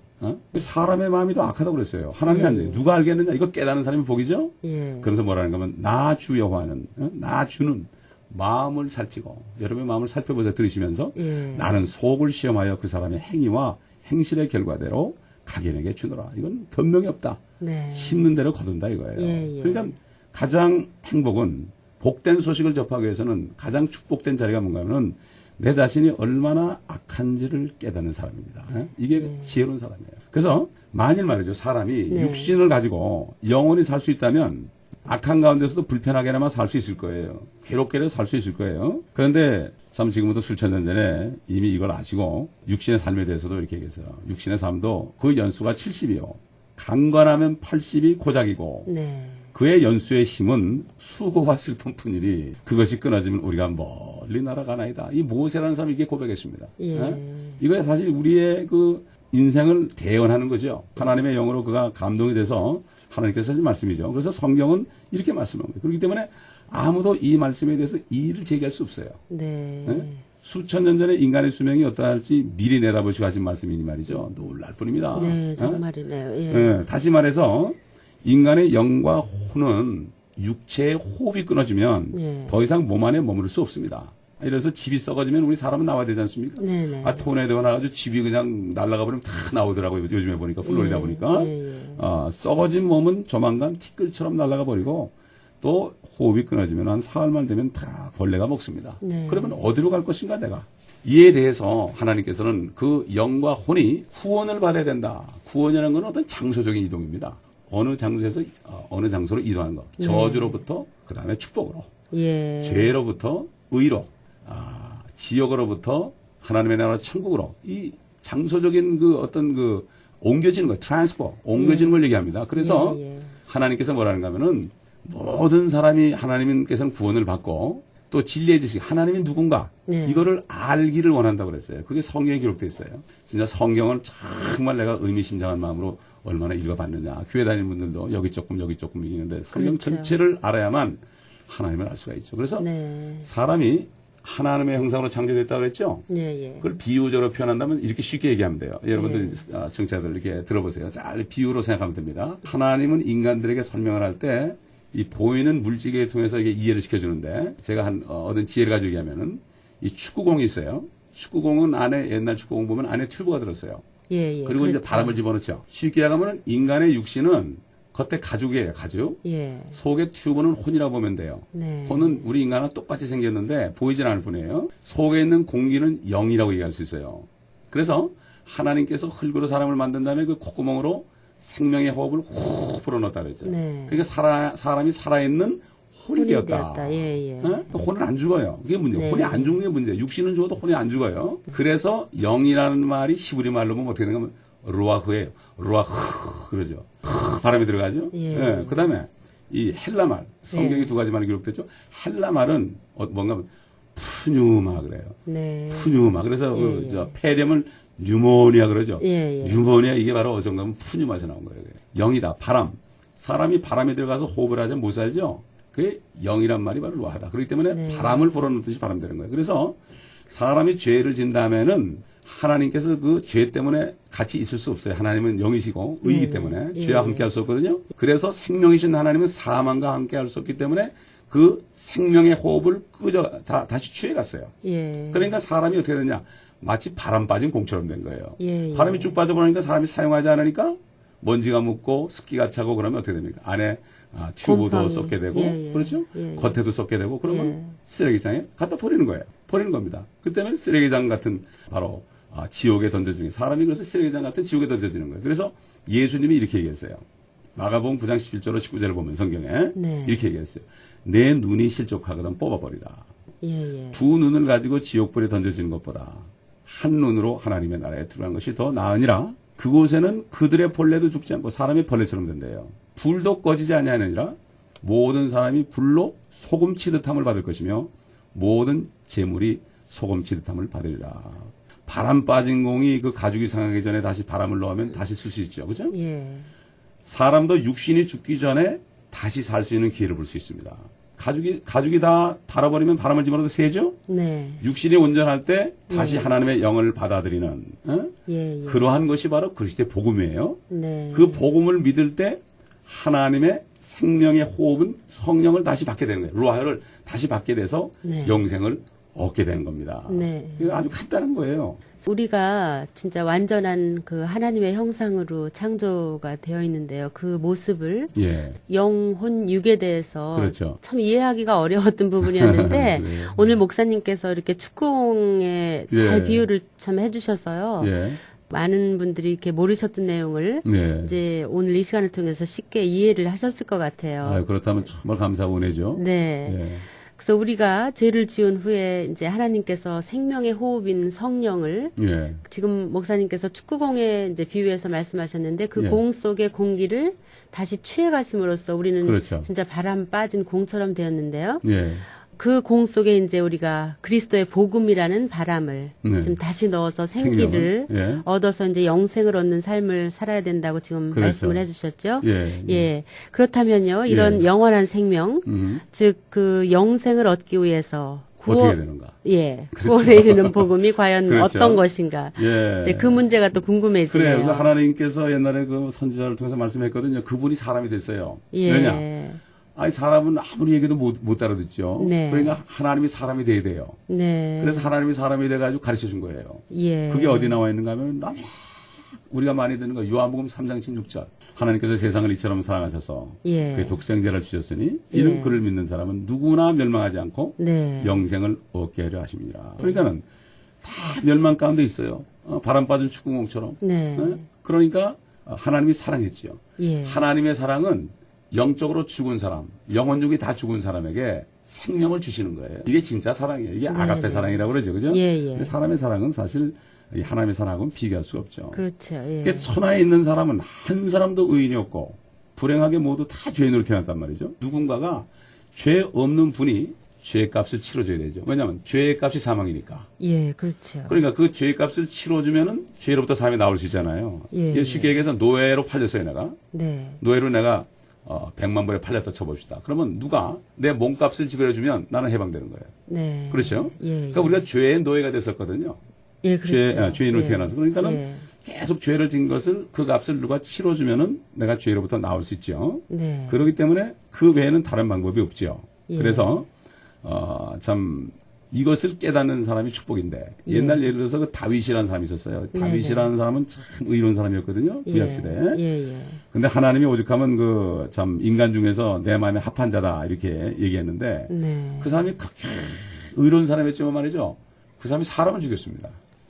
사람의 마음이 더 악하다고 그랬어요. 하나님이 안 돼요. 누가 알겠느냐? 이거 깨닫는 사람이 복이죠? 예. 그래서 뭐라는 거면 나 주 여호와는 나 주는 마음을 살피고 여러분의 마음을 살펴보자 들으시면서 예. 나는 속을 시험하여 그 사람의 행위와 행실의 결과대로 각인에게 주노라. 이건 변명이 없다. 네. 심는 대로 거둔다 이거예요. 예. 그러니까 가장 행복은 복된 소식을 접하기 위해서는 가장 축복된 자리가 뭔가 하면은 내 자신이 얼마나 악한지를 깨닫는 사람입니다. 이게 지혜로운 사람이에요. 그래서 만일 말이죠. 사람이 네. 육신을 가지고 영원히 살 수 있다면 악한 가운데서도 불편하게나마 살 수 있을 거예요. 괴롭게라도 살 수 있을 거예요. 그런데 참 지금부터 수천 년 전에 이미 이걸 아시고 육신의 삶에 대해서도 이렇게 얘기했어요. 육신의 삶도 그 연수가 70이요. 강건하면 80이 고작이고 네. 그의 연수의 힘은 수고와 슬픔뿐이니 그것이 끊어지면 우리가 멀리 날아가나이다. 이 모세라는 사람이 이게 고백했습니다. 예. 이거야 사실 우리의 인생을 대언하는 거죠. 하나님의 영으로 그가 감동이 돼서 하나님께서 하신 말씀이죠. 그래서 성경은 이렇게 말씀한 거예요. 그렇기 때문에 아무도 이 말씀에 대해서 이의를 제기할 수 없어요. 네. 수천 년 전에 인간의 수명이 어떠할지 미리 내다보시고 하신 말씀이니 말이죠. 놀랄 뿐입니다. 네, 정말이네요. 예. 예, 다시 말해서 인간의 영과 혼은 육체의 호흡이 끊어지면 예. 더 이상 몸 안에 머무를 수 없습니다. 이래서 집이 썩어지면 우리 사람은 나와야 되지 않습니까? 네네. 토네이도가 나가지고 집이 그냥 날아가 버리면 다 나오더라고요. 요즘에 보니까 플로리다 보니까 썩어진 몸은 조만간 티끌처럼 날아가 버리고 또 호흡이 끊어지면 한 사흘만 되면 다 벌레가 먹습니다. 네. 그러면 어디로 갈 것인가 내가? 이에 대해서 하나님께서는 그 영과 혼이 구원을 받아야 된다. 구원이라는 건 어떤 장소적인 이동입니다. 어느 장소에서 어느 장소로 이동하는 것. 저주로부터 그 다음에 축복으로. 예. 죄로부터 의로. 지역으로부터 하나님의 나라 천국으로. 이 장소적인 옮겨지는 거, 트랜스퍼, 옮겨지는 걸 얘기합니다. 그래서 하나님께서 뭐라는가 하면은 모든 사람이 하나님께서는 구원을 받고 또 진리의 지식, 하나님이 누군가 네. 이거를 알기를 원한다고 그랬어요. 그게 성경에 기록되어 있어요. 진짜 성경을 정말 내가 의미심장한 마음으로 얼마나 읽어봤느냐. 교회 다니는 분들도 여기 조금 있는데 성경 그렇죠. 전체를 알아야만 하나님을 알 수가 있죠. 그래서 네. 사람이 하나님의 형상으로 창조됐다고 그랬죠. 예, 예. 그걸 비유적으로 표현한다면 이렇게 쉽게 얘기하면 돼요. 여러분들 청취자들 이렇게 들어보세요. 잘 비유로 생각하면 됩니다. 하나님은 인간들에게 설명을 할 때 이 보이는 물질계를 통해서 이게 이해를 시켜주는데 제가 얻은 지혜를 가지고 얘기하면은 이 축구공이 있어요. 축구공은 안에 옛날 축구공 보면 안에 튜브가 들었어요. 예, 예. 그리고 그렇죠. 이제 바람을 집어넣죠. 쉽게 얘기하면 인간의 육신은 겉에 가죽이에요. 가죽. 예. 속에 튜브는 혼이라고 보면 돼요. 네. 혼은 우리 인간과 똑같이 생겼는데 보이진 않을 뿐이에요. 속에 있는 공기는 영이라고 얘기할 수 있어요. 그래서 하나님께서 흙으로 사람을 만든 다음에 그 콧구멍으로 생명의 호흡을 후 불어넣었다 그랬죠. 네. 그러니까 사람이 살아있는 혼이 되었다. 예, 예. 혼은 안 죽어요. 그게 문제예요. 네. 혼이 안 죽는 게 문제예요. 육신은 죽어도 혼이 안 죽어요. 그래서 영이라는 말이 히브리 말로 보면 어떻게 되냐면 루아흐예요. 루아흐 그러죠. 바람이 들어가죠. 예. 그다음에 이 헬라 말 성경에 두 가지 말이 기록됐죠. 헬라 말은 뭔가 푸뉴마 그래요. 네. 푸뉴마. 그래서 예, 저 폐렴을 뉴모니아 그러죠. 예, 예. 뉴모니아 이게 바로 어쩐가 하면 푸뉴마에서 나온 거예요. 영이다. 바람. 사람이 바람에 들어가서 호흡을 하지 못 살죠. 그게 영이란 말이 바로 루아다. 그렇기 때문에 네. 바람을 불어넣듯이 바람 되는 거예요. 그래서 사람이 죄를 진 다음에는 하나님께서 그 죄 때문에 같이 있을 수 없어요. 하나님은 영이시고 의이기 때문에 예. 죄와 함께 할 수 없거든요. 그래서 생명이신 하나님은 사망과 함께 할 수 없기 때문에 그 생명의 호흡을 다시 취해갔어요. 예. 그러니까 사람이 어떻게 되냐. 마치 바람 빠진 공처럼 된 거예요. 예, 예. 바람이 쭉 빠져버리니까 사람이 사용하지 않으니까 먼지가 묻고 습기가 차고 그러면 어떻게 됩니까? 안에 튜브도 곰팡이. 썩게 되고 예, 예. 그렇죠? 예, 예. 겉에도 썩게 되고 그러면 예. 쓰레기장에 갖다 버리는 거예요. 버리는 겁니다. 그 때문에 쓰레기장 같은 바로 지옥에 던져지는 사람이 그래서 쓰레기장 같은 지옥에 던져지는 거예요. 그래서 예수님이 이렇게 얘기했어요. 마가복음 9장 11절로 19절을 보면 성경에 네. 이렇게 얘기했어요. 내 눈이 실족하거든 뽑아버리라. 예, 예. 두 눈을 가지고 지옥불에 던져지는 것보다 한 눈으로 하나님의 나라에 들어간 것이 더 나으니라. 그곳에는 그들의 벌레도 죽지 않고 사람의 벌레처럼 된대요. 불도 꺼지지 아니하느니라. 모든 사람이 불로 소금 치듯함을 받을 것이며 모든 재물이 소금 치듯함을 받으리라. 바람 빠진 공이 그 가죽이 상하기 전에 다시 바람을 넣으면 다시 쓸 수 있죠. 그죠? 예. 사람도 육신이 죽기 전에 다시 살 수 있는 기회를 볼 수 있습니다. 가죽이 다 닳아버리면 바람을 집어넣어도 새죠? 네. 육신이 온전할 때 다시 하나님의 영을 받아들이는 예, 예. 그러한 것이 바로 그리스도의 복음이에요. 네. 그 복음을 믿을 때 하나님의 생명의 호흡은 성령을 다시 받게 되는 거예요. 루아를 다시 받게 돼서 네. 영생을 얻게 되는 겁니다. 네. 이거 아주 간단한 거예요. 우리가 진짜 완전한 그 하나님의 형상으로 창조가 되어 있는데요. 그 모습을 예. 영혼 육에 대해서 그렇죠. 참 이해하기가 어려웠던 부분이었는데 네. 오늘 목사님께서 이렇게 축구공에 잘 예. 비유를 참 해주셔서요. 예. 많은 분들이 이렇게 모르셨던 내용을 네. 이제 오늘 이 시간을 통해서 쉽게 이해를 하셨을 것 같아요. 아유, 그렇다면 정말 감사하고 은혜죠. 네. 예. 그래서 우리가 죄를 지은 후에 이제 하나님께서 생명의 호흡인 성령을 예. 지금 목사님께서 축구공에 이제 비유해서 말씀하셨는데 그 예. 공 속의 공기를 다시 취해 가심으로써 우리는 그렇죠. 진짜 바람 빠진 공처럼 되었는데요. 예. 그 공 속에 이제 우리가 그리스도의 복음이라는 바람을 네. 좀 다시 넣어서 생기를 생명을. 예. 얻어서 이제 영생을 얻는 삶을 살아야 된다고 지금 그렇죠. 말씀을 해주셨죠. 예. 예. 그렇다면요, 이런 예. 영원한 생명, 즉 그 영생을 얻기 위해서 어떻게 되는가? 예, 그렇죠. 구원에 이르는 복음이 과연 그렇죠. 어떤 것인가? 예. 이제 그 문제가 또 궁금해지네요. 그래요. 그 하나님께서 옛날에 그 선지자를 통해서 말씀했거든요. 그분이 사람이 됐어요. 예. 왜냐? 아니 사람은 아무리 얘기도 못 알아듣죠. 네. 그러니까 하나님이 사람이 돼야 돼요. 네. 그래서 하나님이 사람이 돼가지고 가르쳐 준 거예요. 예. 그게 어디 나와 있는가 하면 우리가 많이 듣는 거 요한복음 3장 16절 하나님께서 세상을 이처럼 사랑하셔서 예. 그의 독생자를 주셨으니 이는 예. 그를 믿는 사람은 누구나 멸망하지 않고 네. 영생을 얻게 하려 하십니다. 그러니까는 다 멸망 가운데 있어요. 바람 빠진 축구공처럼. 네. 그러니까 하나님이 사랑했죠. 예. 하나님의 사랑은 영적으로 죽은 사람, 영혼육이 다 죽은 사람에게 생명을 주시는 거예요. 이게 진짜 사랑이에요. 이게 아가페 네. 사랑이라고 그러죠. 그죠? 예, 예. 근데 사람의 사랑은 사실 이 하나님의 사랑하고는 비교할 수가 없죠. 그렇죠. 예. 그러니까 천하에 있는 사람은 한 사람도 의인이 없고 불행하게 모두 다 죄인으로 태어났단 말이죠. 누군가가 죄 없는 분이 죄의 값을 치러줘야 되죠. 왜냐하면 죄의 값이 사망이니까. 예, 그렇죠. 그러니까 그 죄의 값을 치러주면은 죄로부터 사람이 나올 수 있잖아요. 예, 쉽게 얘기해서 노예로 팔렸어요, 내가. 네. 노예로 내가 100만 불에 팔렸다 쳐봅시다. 그러면 누가 내 몸값을 지불해주면 나는 해방되는 거예요. 네. 그렇죠? 예, 그러니까 우리가 죄의 노예가 됐었거든요. 예, 그렇죠. 죄인으로 예. 태어나서. 그러니까는 예. 계속 죄를 진 것을 그 값을 누가 치러주면은 내가 죄로부터 나올 수 있죠. 네. 그렇기 때문에 그 외에는 다른 방법이 없죠. 예. 그래서 참 이것을 깨닫는 사람이 축복인데 옛날 예를 들어서 그 다윗이라는 사람이 있었어요. 다윗이라는 사람은 참 의로운 사람이었거든요. 구약 시대에. 예. 근데 하나님이 오죽하면 그 참 인간 중에서 내 마음에 합한 자다 이렇게 얘기했는데 네. 그 사람이 그렇게 의로운 사람이었지만 말이죠. 그 사람이 사람을 죽였습니다.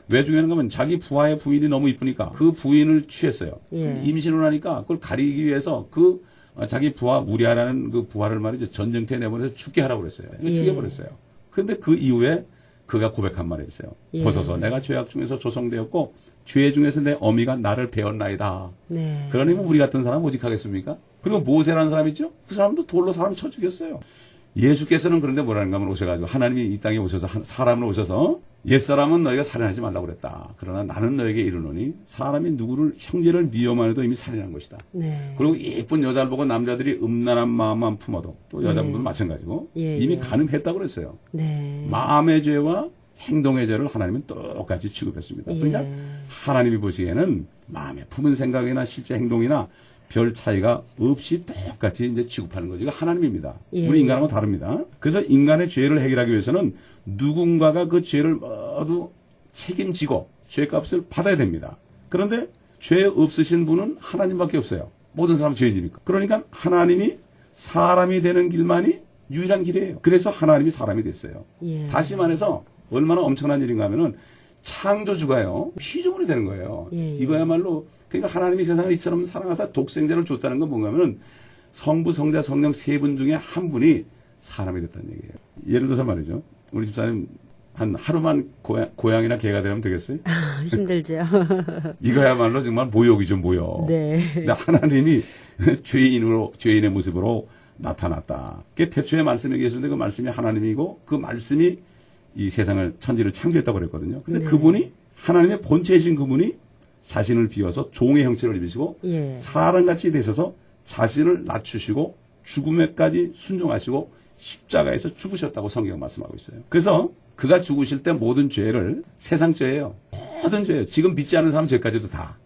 왜 죽였는가 하면 자기 부하의 부인이 너무 이쁘니까 그 부인을 취했어요. 예. 임신을 하니까 그걸 가리기 위해서 그 자기 부하 우리아라는 그 부하를 말이죠. 전쟁터에 내보내서 죽게 하라고 그랬어요. 예. 죽여버렸어요. 근데 그 이후에 그가 고백한 말이 있어요. 예. 보소서 내가 죄악 중에서 조성되었고 죄 중에서 내 어미가 나를 배웠나이다. 네. 그러니 우리 같은 사람 오직 하겠습니까? 그리고 모세라는 사람 있죠? 그 사람도 돌로 사람 쳐 죽였어요. 예수께서는 그런데 뭐라는가 하면 오셔가지고 하나님이 이 땅에 오셔서 사람으로 오셔서 옛사람은 너희가 살인하지 말라고 그랬다. 그러나 나는 너에게 이르노니 사람이 누구를 형제를 미워만 해도 이미 살인한 것이다. 네. 그리고 예쁜 여자를 보고 남자들이 음란한 마음만 품어도 또 여자분들은 예. 마찬가지고 예, 이미 예. 가늠했다고 그랬어요. 네. 마음의 죄와 행동의 죄를 하나님은 똑같이 취급했습니다. 그러니까 예. 하나님이 보시기에는 마음에 품은 생각이나 실제 행동이나 별 차이가 없이 똑같이 이제 취급하는 거죠. 이거 하나님입니다. 예. 우리 인간하고 다릅니다. 그래서 인간의 죄를 해결하기 위해서는 누군가가 그 죄를 모두 책임지고 죄값을 받아야 됩니다. 그런데 죄 없으신 분은 하나님밖에 없어요. 모든 사람은 죄인이니까. 그러니까 하나님이 사람이 되는 길만이 유일한 길이에요. 그래서 하나님이 사람이 됐어요. 예. 다시 말해서 얼마나 엄청난 일인가 하면은 창조주가요 피조물이 되는 거예요. 예. 이거야말로 그러니까 하나님이 세상을 이처럼 사랑하사 독생자를 줬다는 건 뭔가 하면은 성부, 성자, 성령 세 분 중에 한 분이 사람이 됐다는 얘기예요. 예를 들어서 말이죠. 우리 집사님 한 하루만 고양이나 개가 되면 되겠어요? 힘들죠. 이거야말로 정말 모욕이죠, 모욕. 네. 근데 하나님이 죄인의 모습으로 나타났다. 그게 태초에 말씀이 계셨는데 그 말씀이 하나님이고 그 말씀이 이 세상을 천지를 창조했다고 그랬거든요. 근데 네. 그분이 하나님의 본체이신 그분이 자신을 비워서 종의 형체를 입으시고 예. 사람같이 되셔서 자신을 낮추시고 죽음에까지 순종하시고 십자가에서 죽으셨다고 성경 말씀하고 있어요. 그래서 그가 죽으실 때 모든 죄를 세상 죄예요. 모든 죄예요. 지금 믿지 않는 사람 죄까지도 다.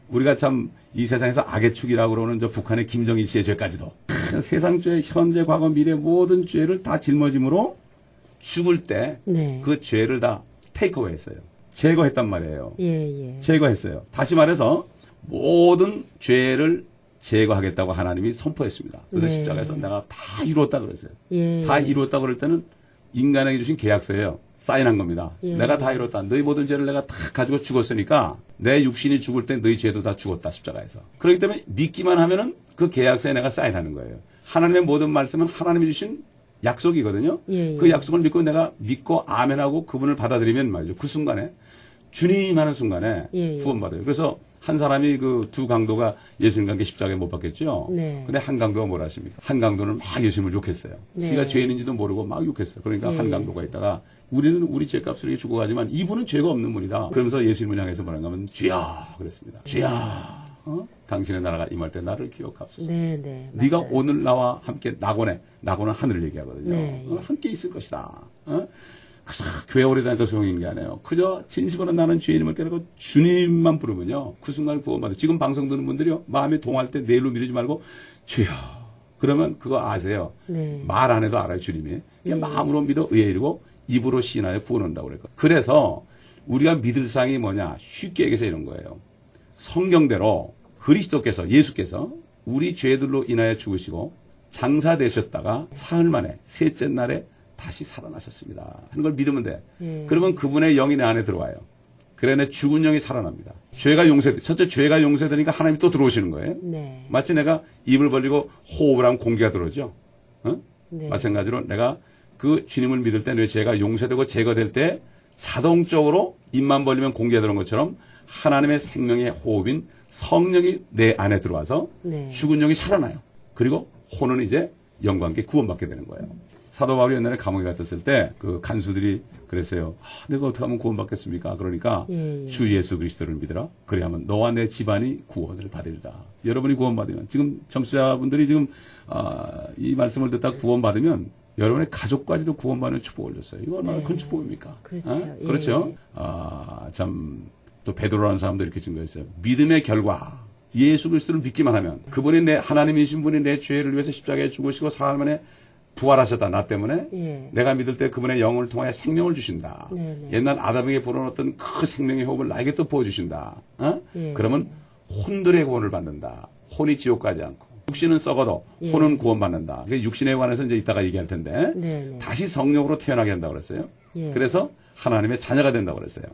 우리가 참 이 세상에서 악의 축이라고 그러는 저 북한의 김정일 씨의 죄까지도 세상 죄, 현재, 과거, 미래 모든 죄를 다 짊어짐으로 죽을 때 그 네. 죄를 다 테이크어웨이 했어요. 제거했단 말이에요. 예. 제거했어요. 다시 말해서 모든 죄를 제거하겠다고 하나님이 선포했습니다. 그래서 네. 십자가에서 내가 다 이루었다 그랬어요. 예. 다 이루었다 그럴 때는 인간에게 주신 계약서예요. 사인한 겁니다. 예. 내가 다 이뤘다. 너희 모든 죄를 내가 다 가지고 죽었으니까 내 육신이 죽을 때 너희 죄도 다 죽었다. 십자가에서. 그렇기 때문에 믿기만 하면은 그 계약서에 내가 사인하는 거예요. 하나님의 모든 말씀은 하나님이 주신 약속이거든요. 예. 그 약속을 믿고 내가 믿고 아멘하고 그분을 받아들이면 말이죠. 그 순간에 주님 하는 순간에 예. 구원받아요. 그래서 한 사람이 그 두 강도가 예수님과 함께 십자가에 못 박혔죠. 네. 근데 한 강도가 뭐라 하십니까? 한 강도는 막 예수님을 욕했어요. 네. 지가 죄인인지도 모르고 막 욕했어요. 그러니까 예. 한 강도가 있다가 우리는 우리 죄값을 이렇게 주고 가지만 이분은 죄가 없는 분이다. 그러면서 예수님을 향해서 뭐라고 하면 주야 그랬습니다. 주야 당신의 나라가 임할 때 나를 기억하옵소서. 네. 네가 맞아요. 오늘 나와 함께 낙원에 하늘을 얘기하거든요. 네. 함께 있을 것이다. 그저 교회 오래 다녔다 소용인 게 아니에요. 그저 진심으로 나는 죄인임을 깨닫고 주님만 부르면요. 그 순간 구원받아요. 지금 방송 듣는 분들이요. 마음이 동할 때 내일로 미루지 말고 주여. 그러면 그거 아세요. 네. 말 안 해도 알아요. 주님이. 그냥 마음으로 믿어 의에 이르고 입으로 시인하여 구원 온다고 그랬거든요. 그래서 우리가 믿을 사항이 뭐냐. 쉽게 얘기해서 이런 거예요. 성경대로 그리스도께서 예수께서 우리 죄들로 인하여 죽으시고 장사되셨다가 사흘 만에 셋째 날에 다시 살아나셨습니다. 하는 걸 믿으면 돼. 예. 그러면 그분의 영이 내 안에 들어와요. 그래 내 죽은 영이 살아납니다. 죄가 용서돼. 첫째 죄가 용서되니까 하나님이 또 들어오시는 거예요. 네. 마치 내가 입을 벌리고 호흡을 하면 공기가 들어오죠. 네. 마찬가지로 내가 그 주님을 믿을 때 내 죄가 용서되고 제거될 때 자동적으로 입만 벌리면 공기가 들어온 것처럼 하나님의 생명의 호흡인 성령이 내 안에 들어와서 네. 죽은 영이 살아나요. 그리고 혼은 이제 영과 함께 구원받게 되는 거예요. 사도 바울이 옛날에 감옥에 갇혔을 때 그 간수들이 그랬어요. 내가 어떻게 하면 구원받겠습니까? 그러니까 예, 예. 주 예수 그리스도를 믿으라. 그래야만 너와 내 집안이 구원을 받으리라. 여러분이 구원받으면 지금 청취자분들이 지금 이 말씀을 듣다 구원받으면 여러분의 가족까지도 구원받는 축복을 줬어요. 이거 얼마나 큰 축복입니까? 그렇죠. 예. 그렇죠? 참 또 베드로라는 사람도 이렇게 증거했어요. 믿음의 결과. 예수 그리스도를 믿기만 하면 그분이 내 하나님이신 분이 내 죄를 위해서 십자가에 죽으시고 사흘 만에 부활하셨다. 나 때문에 예. 내가 믿을 때 그분의 영을 통하여 생명을 주신다. 네네. 옛날 아담에게 불어넣었던 그 생명의 호흡을 나에게 또 부어주신다. 예. 그러면 혼들의 구원을 받는다. 혼이 지옥 가지 않고 육신은 썩어도 예. 혼은 구원받는다. 육신에 관해서 이제 이따가 얘기할 텐데 네네. 다시 성령으로 태어나게 한다고 그랬어요. 예. 그래서 하나님의 자녀가 된다고 그랬어요.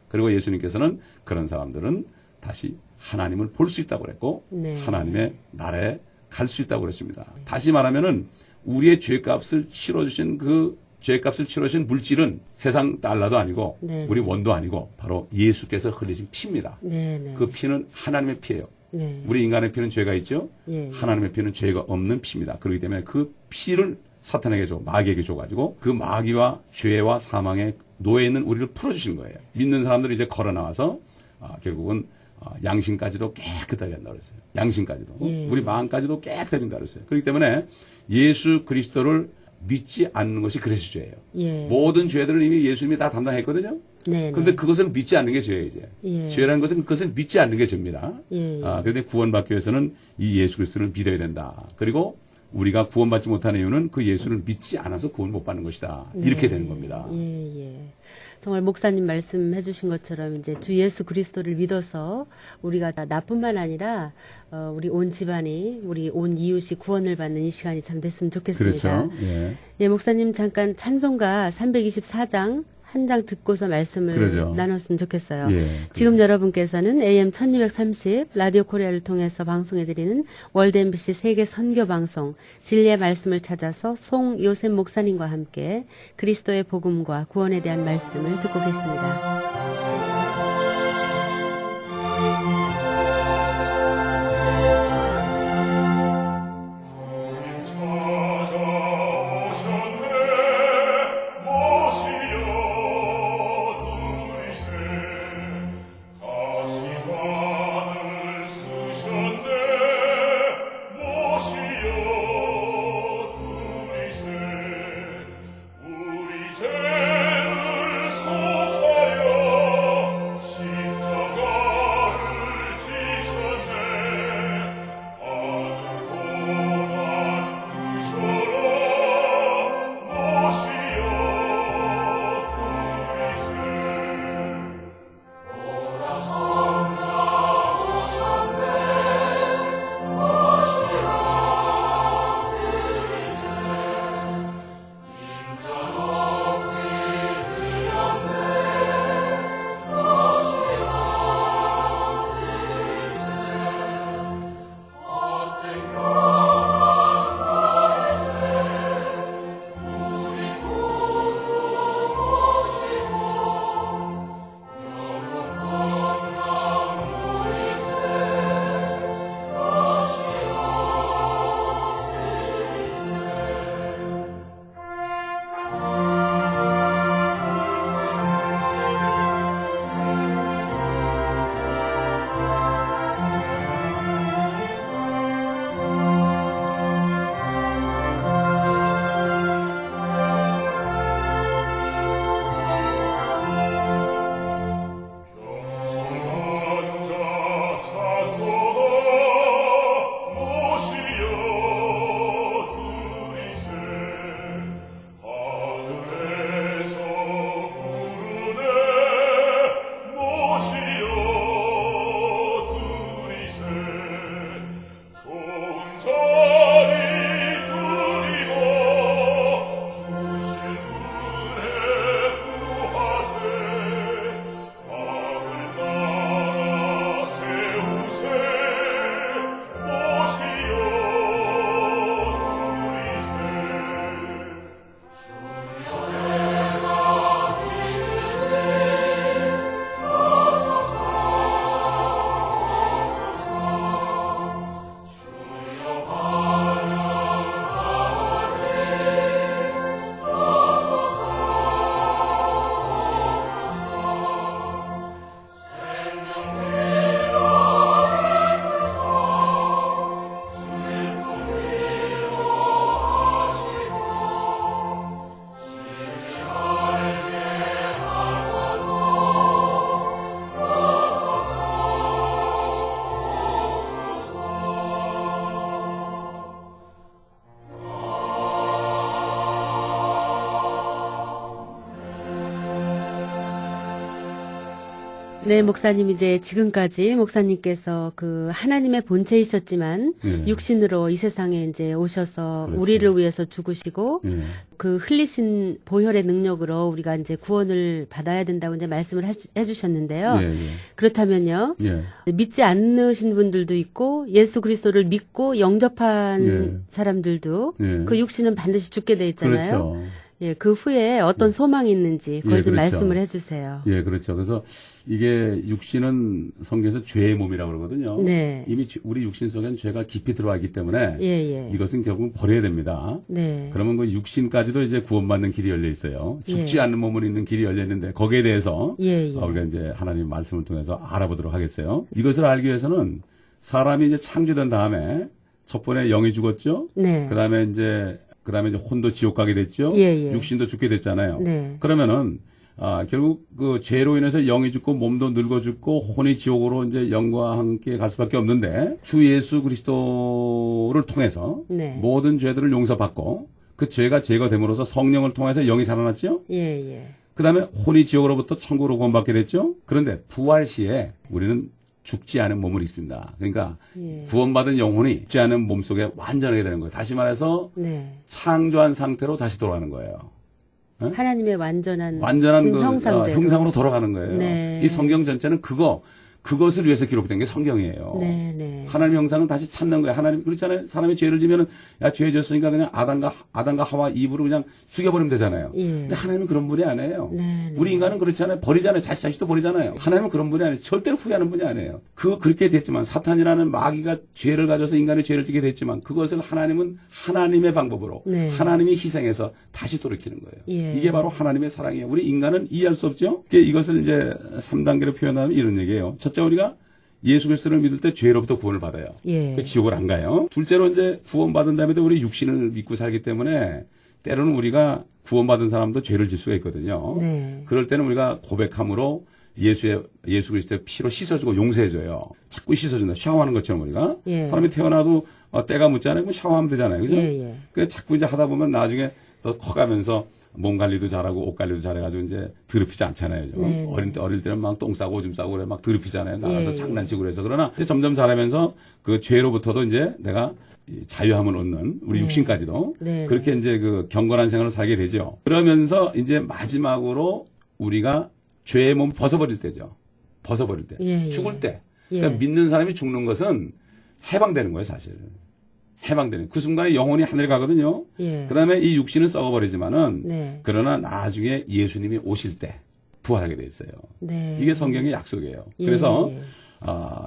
그리고 예수님께서는 그런 사람들은 다시 하나님을 볼 수 있다고 그랬고 네. 하나님의 나라에 갈 수 있다고 그랬습니다. 다시 말하면은 우리의 죄값을 치러주신 그 죄값을 치러주신 물질은 세상 달러도 아니고 네. 우리 원도 아니고 바로 예수께서 흘리신 피입니다. 네네. 그 피는 하나님의 피예요. 네. 우리 인간의 피는 죄가 있죠. 예. 하나님의 피는 죄가 없는 피입니다. 그렇기 때문에 그 피를 사탄에게 줘, 마귀에게 줘가지고 그 마귀와 죄와 사망의 노예 있는 우리를 풀어주신 거예요. 믿는 사람들이 이제 걸어 나와서 결국은 양심까지도 깨끗하게 한다고 그랬어요. 양심까지도. 예. 우리 마음까지도 깨끗하게 한다고 그랬어요. 그렇기 때문에 예수 그리스도를 믿지 않는 것이 그래서 죄예요. 예. 모든 죄들을 이미 예수님이 다 담당했거든요. 네네. 그런데 그것을 믿지 않는 게 죄예요, 이제. 예. 죄라는 것은 그것을 믿지 않는 게 죄입니다. 예. 그런데 구원받기 위해서는 이 예수 그리스도를 믿어야 된다. 그리고 우리가 구원받지 못하는 이유는 그 예수를 믿지 않아서 구원 못 받는 것이다. 이렇게 네. 되는 겁니다. 예, 예. 정말 목사님 말씀해 주신 것처럼 이제 주 예수 그리스도를 믿어서 우리가 다 나뿐만 아니라 우리 온 집안이 우리 온 이웃이 구원을 받는 이 시간이 참 됐으면 좋겠습니다. 그렇죠. 예. 예, 목사님 잠깐 찬송가 324장 한 장 듣고서 말씀을 그러죠. 나눴으면 좋겠어요. 예, 지금 여러분께서는 AM 1230 라디오 코리아를 통해서 방송해드리는 월드 MBC 세계 선교 방송 진리의 말씀을 찾아서 송 요셉 목사님과 함께 그리스도의 복음과 구원에 대한 말씀을 듣고 계십니다. 우리 죄를 속하여 네, 목사님 이제 지금까지 목사님께서 그 하나님의 본체이셨지만 예. 육신으로 이 세상에 이제 오셔서 그렇죠. 우리를 위해서 죽으시고 예. 그 흘리신 보혈의 능력으로 우리가 이제 구원을 받아야 된다고 이제 말씀을 해주셨는데요. 예, 예. 그렇다면요. 예. 믿지 않으신 분들도 있고 예수 그리스도를 믿고 영접한 예. 사람들도 예. 그 육신은 반드시 죽게 돼 있잖아요. 그렇죠. 예, 그 후에 어떤 소망이 있는지 그걸 예, 좀 그렇죠. 말씀을 해주세요. 예, 그렇죠. 그래서 이게 육신은 성경에서 죄의 몸이라고 그러거든요. 네. 이미 우리 육신 속에는 죄가 깊이 들어와 있기 때문에 예, 예. 이것은 결국 버려야 됩니다. 네. 그러면 그 육신까지도 이제 구원받는 길이 열려 있어요. 죽지 예. 않는 몸을 있는 길이 열려 있는데 거기에 대해서 예, 예. 우리가 이제 하나님 말씀을 통해서 알아보도록 하겠어요. 이것을 알기 위해서는 사람이 이제 창조된 다음에 첫 번에 영이 죽었죠. 네. 그다음에 이제 혼도 지옥 가게 됐죠. 예, 예. 육신도 죽게 됐잖아요. 네. 그러면은 결국 그 죄로 인해서 영이 죽고 몸도 늙어 죽고 혼이 지옥으로 이제 영과 함께 갈 수밖에 없는데 주 예수 그리스도를 통해서 네. 모든 죄들을 용서받고 그 죄가 제거됨으로써 성령을 통해서 영이 살아났죠. 예, 예. 그다음에 혼이 지옥으로부터 천국으로 구원받게 됐죠. 그런데 부활 시에 우리는 죽지 않은 몸을 입습니다. 그러니까 예. 구원받은 영혼이 죽지 않은 몸 속에 완전하게 되는 거예요. 다시 말해서 네. 창조한 상태로 다시 돌아가는 거예요. 하나님의 완전한 그 형상으로 돌아가는 거예요. 네. 이 성경 전체는 그것을 위해서 기록된 게 성경이에요. 네, 네. 하나님 형상은 다시 찾는 거예요. 하나님 그렇잖아요. 사람이 죄를 지면은 죄 졌으니까 그냥 아담과 하와 이브로 그냥 죽여버리면 되잖아요. 예. 근데 하나님은 그런 분이 아니에요. 네, 네. 우리 인간은 그렇잖아요. 버리잖아요. 자식도 버리잖아요. 하나님은 그런 분이 아니에요. 절대로 후회하는 분이 아니에요. 그렇게 됐지만 사탄이라는 마귀가 죄를 가져서 인간의 죄를 지게 됐지만 그것을 하나님은 하나님의 방법으로 네. 하나님이 희생해서 다시 돌이키는 거예요. 예. 이게 바로 하나님의 사랑이에요. 우리 인간은 이해할 수 없죠. 이것을 이제 3단계로 표현하면 이런 얘기예요. 첫째 우리가 예수 그리스도를 믿을 때 죄로부터 구원을 받아요. 예. 지옥을 안 가요. 둘째로 이제 구원받은 다음에도 우리 육신을 믿고 살기 때문에 때로는 우리가 구원받은 사람도 죄를 질 수가 있거든요. 네. 그럴 때는 우리가 고백함으로 예수 그리스도의 피로 씻어주고 용서해줘요. 자꾸 씻어준다. 샤워하는 것처럼 우리가. 예. 사람이 태어나도 때가 묻잖아요. 그럼 샤워하면 되잖아요. 그죠? 예, 예. 그 자꾸 이제 하다 보면 나중에 더 커가면서 몸 관리도 잘하고 옷 관리도 잘해가지고 이제 더럽히지 않잖아요. 네, 어릴 때는 막 똥 싸고 오줌 싸고 그래 막 더럽히잖아요. 나가서 예, 장난치고 그래서. 그러나 이제 점점 잘하면서 그 죄로부터도 이제 내가 이 자유함을 얻는 우리 육신까지도 네, 그렇게 이제 그 경건한 생활을 살게 되죠. 그러면서 이제 마지막으로 우리가 죄의 몸 벗어버릴 때죠. 벗어버릴 때. 예, 예. 죽을 때. 예. 그러니까 믿는 사람이 죽는 것은 해방되는 거예요, 사실. 해방되는. 그 순간에 영혼이 하늘에 가거든요. 예. 그 다음에 이 육신은 썩어버리지만은 네. 그러나 나중에 예수님이 오실 때 부활하게 돼 있어요. 네. 이게 성경의 약속이에요. 예, 그래서 예.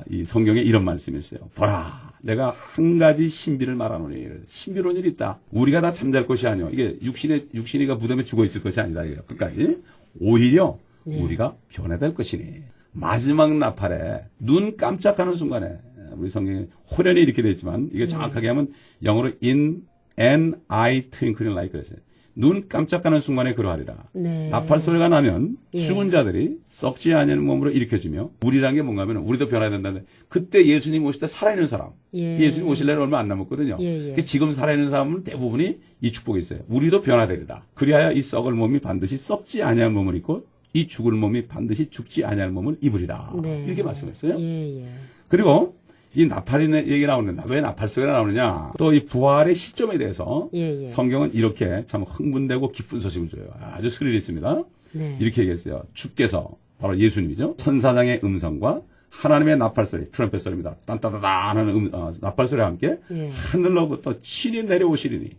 이 성경에 이런 말씀이 있어요. 보라, 내가 한 가지 신비를 말하노니 신비로운 일이 있다. 우리가 다 잠잘 것이 아니요. 이게 육신이가 무덤에 죽어 있을 것이 아니다. 이게요. 그러니까 오히려 네. 우리가 변화될 것이니 마지막 나팔에 눈 깜짝하는 순간에 우리 성경에 호련히 이렇게 되어 있지만 이게 정확하게 하면 영어로 in an eye twinkling like 그랬어요. 눈 깜짝하는 순간에 그러하리라. 네. 나팔 소리가 나면 예. 죽은 자들이 썩지 않는 몸으로 일으켜주며 우리란 게 뭔가 하면 우리도 변화야 된다는데 그때 예수님 오실 때 살아있는 사람 예. 예수님 오실 날은 얼마 안 남았거든요. 예, 예. 그러니까 지금 살아있는 사람은 대부분이 이 축복이 있어요. 우리도 변화되리라. 그리하여 이 썩을 몸이 반드시 썩지 아니할 몸을 입고 이 죽을 몸이 반드시 죽지 아니할 몸을 입으리라. 네. 이렇게 말씀했어요. 예, 예. 그리고 이 나팔의 얘기 나오는데 왜 나팔 소리가 나오느냐. 또 이 부활의 시점에 대해서 예, 예. 성경은 이렇게 참 흥분되고 기쁜 소식을 줘요. 아주 스릴이 있습니다. 네. 이렇게 얘기했어요. 주께서 바로 예수님이죠. 천사장의 음성과 하나님의 나팔 소리, 트럼펫 소리입니다. 딴따다단 하는 나팔 소리와 함께 예. 하늘로부터 친히 내려오시리니.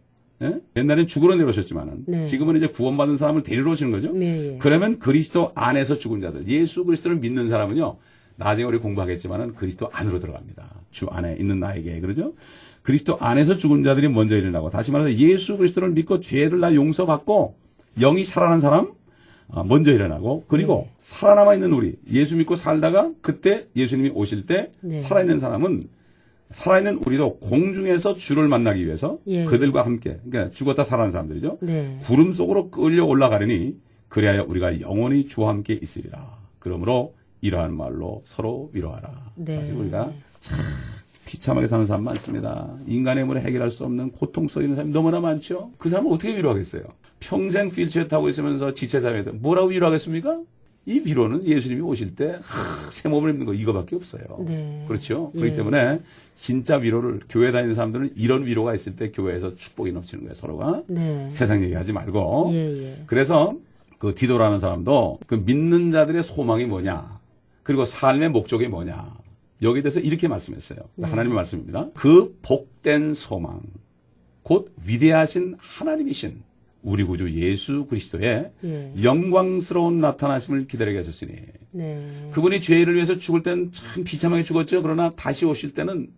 예? 옛날엔 죽으러 내려오셨지만은 네. 지금은 이제 구원받은 사람을 데리러 오시는 거죠. 예, 예. 그러면 그리스도 안에서 죽은 자들, 예수 그리스도를 믿는 사람은요. 나중에 우리 공부하겠지만은 그리스도 안으로 들어갑니다. 주 안에 있는 나에게 그러죠. 그리스도 안에서 죽은 자들이 먼저 일어나고 다시 말해서 예수 그리스도를 믿고 죄를 다 용서받고 영이 살아난 사람 먼저 일어나고 그리고 살아남아 있는 우리 예수 믿고 살다가 그때 예수님이 오실 때 네. 살아있는 사람은 살아있는 우리도 공중에서 주를 만나기 위해서 예. 그들과 함께 그러니까 죽었다 살아난 사람들이죠. 네. 구름 속으로 끌려 올라가려니 그리하여 우리가 영원히 주와 함께 있으리라. 그러므로 이러한 말로 서로 위로하라. 네. 사실 우리가 참 비참하게 사는 사람 많습니다. 인간의 힘으로 해결할 수 없는 고통 속에 있는 사람이 너무나 많죠. 그 사람은 어떻게 위로하겠어요? 평생 휠체어 타고 있으면서 지체자에도 뭐라고 위로하겠습니까? 이 위로는 예수님이 오실 때 새 몸을 입는 거 이거밖에 없어요. 네. 그렇죠. 예. 그렇기 때문에 진짜 위로를 교회 다니는 사람들은 이런 위로가 있을 때 교회에서 축복이 넘치는 거예요. 서로가 네. 세상 얘기하지 말고. 예. 그래서 그 디도라는 사람도 그 믿는 자들의 소망이 뭐냐, 그리고 삶의 목적이 뭐냐, 여기에 대해서 이렇게 말씀했어요. 하나님의 말씀입니다. 그 복된 소망, 곧 위대하신 하나님이신 우리 구주 예수 그리스도의 예. 영광스러운 나타나심을 기다리게 하셨으니, 네. 그분이 죄를 위해서 죽을 때는 참 비참하게 죽었죠. 그러나 다시 오실 때는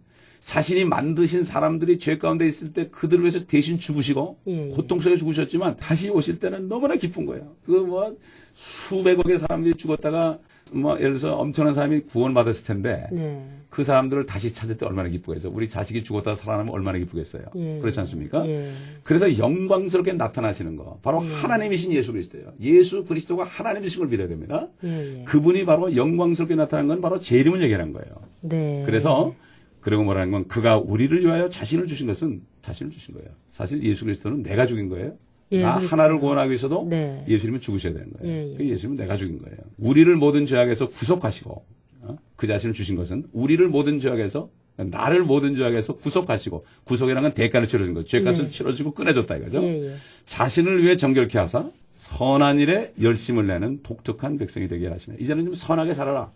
자신이 만드신 사람들이 죄 가운데 있을 때 그들을 위해서 대신 죽으시고 예. 고통스럽게 죽으셨지만 다시 오실 때는 너무나 기쁜 거예요. 그 뭐 수백억의 사람들이 죽었다가 뭐 예를 들어서 엄청난 사람이 구원받았을 텐데 네. 그 사람들을 다시 찾을 때 얼마나 기쁘겠어요. 우리 자식이 죽었다가 살아나면 얼마나 기쁘겠어요. 예. 그렇지 않습니까? 예. 그래서 영광스럽게 나타나시는 거 바로 하나님이신 예수 그리스도예요. 예수 그리스도가 하나님이신 걸 믿어야 됩니다. 예. 그분이 바로 영광스럽게 나타난 건 바로 제 이름을 얘기하는 거예요. 네. 그래서 그리고 뭐라는 건 그가 우리를 위하여 자신을 주신 것은 자신을 주신 거예요. 사실 예수 그리스도는 내가 죽인 거예요. 예, 나 그렇죠. 하나를 구원하기 위해서도 네. 예수님은 죽으셔야 되는 거예요. 예. 예수님은 내가 죽인 거예요. 우리를 모든 죄악에서 구속하시고 그 자신을 주신 것은 우리를 모든 죄악에서 나를 모든 죄악에서 구속하시고 구속이라는 건 대가를 치러준 거죠. 죄값을 네. 치러주고 끊어줬다 이거죠. 예. 자신을 위해 정결케 하사 선한 일에 열심을 내는 독특한 백성이 되게 하시며 이제는 좀 선하게 살아라.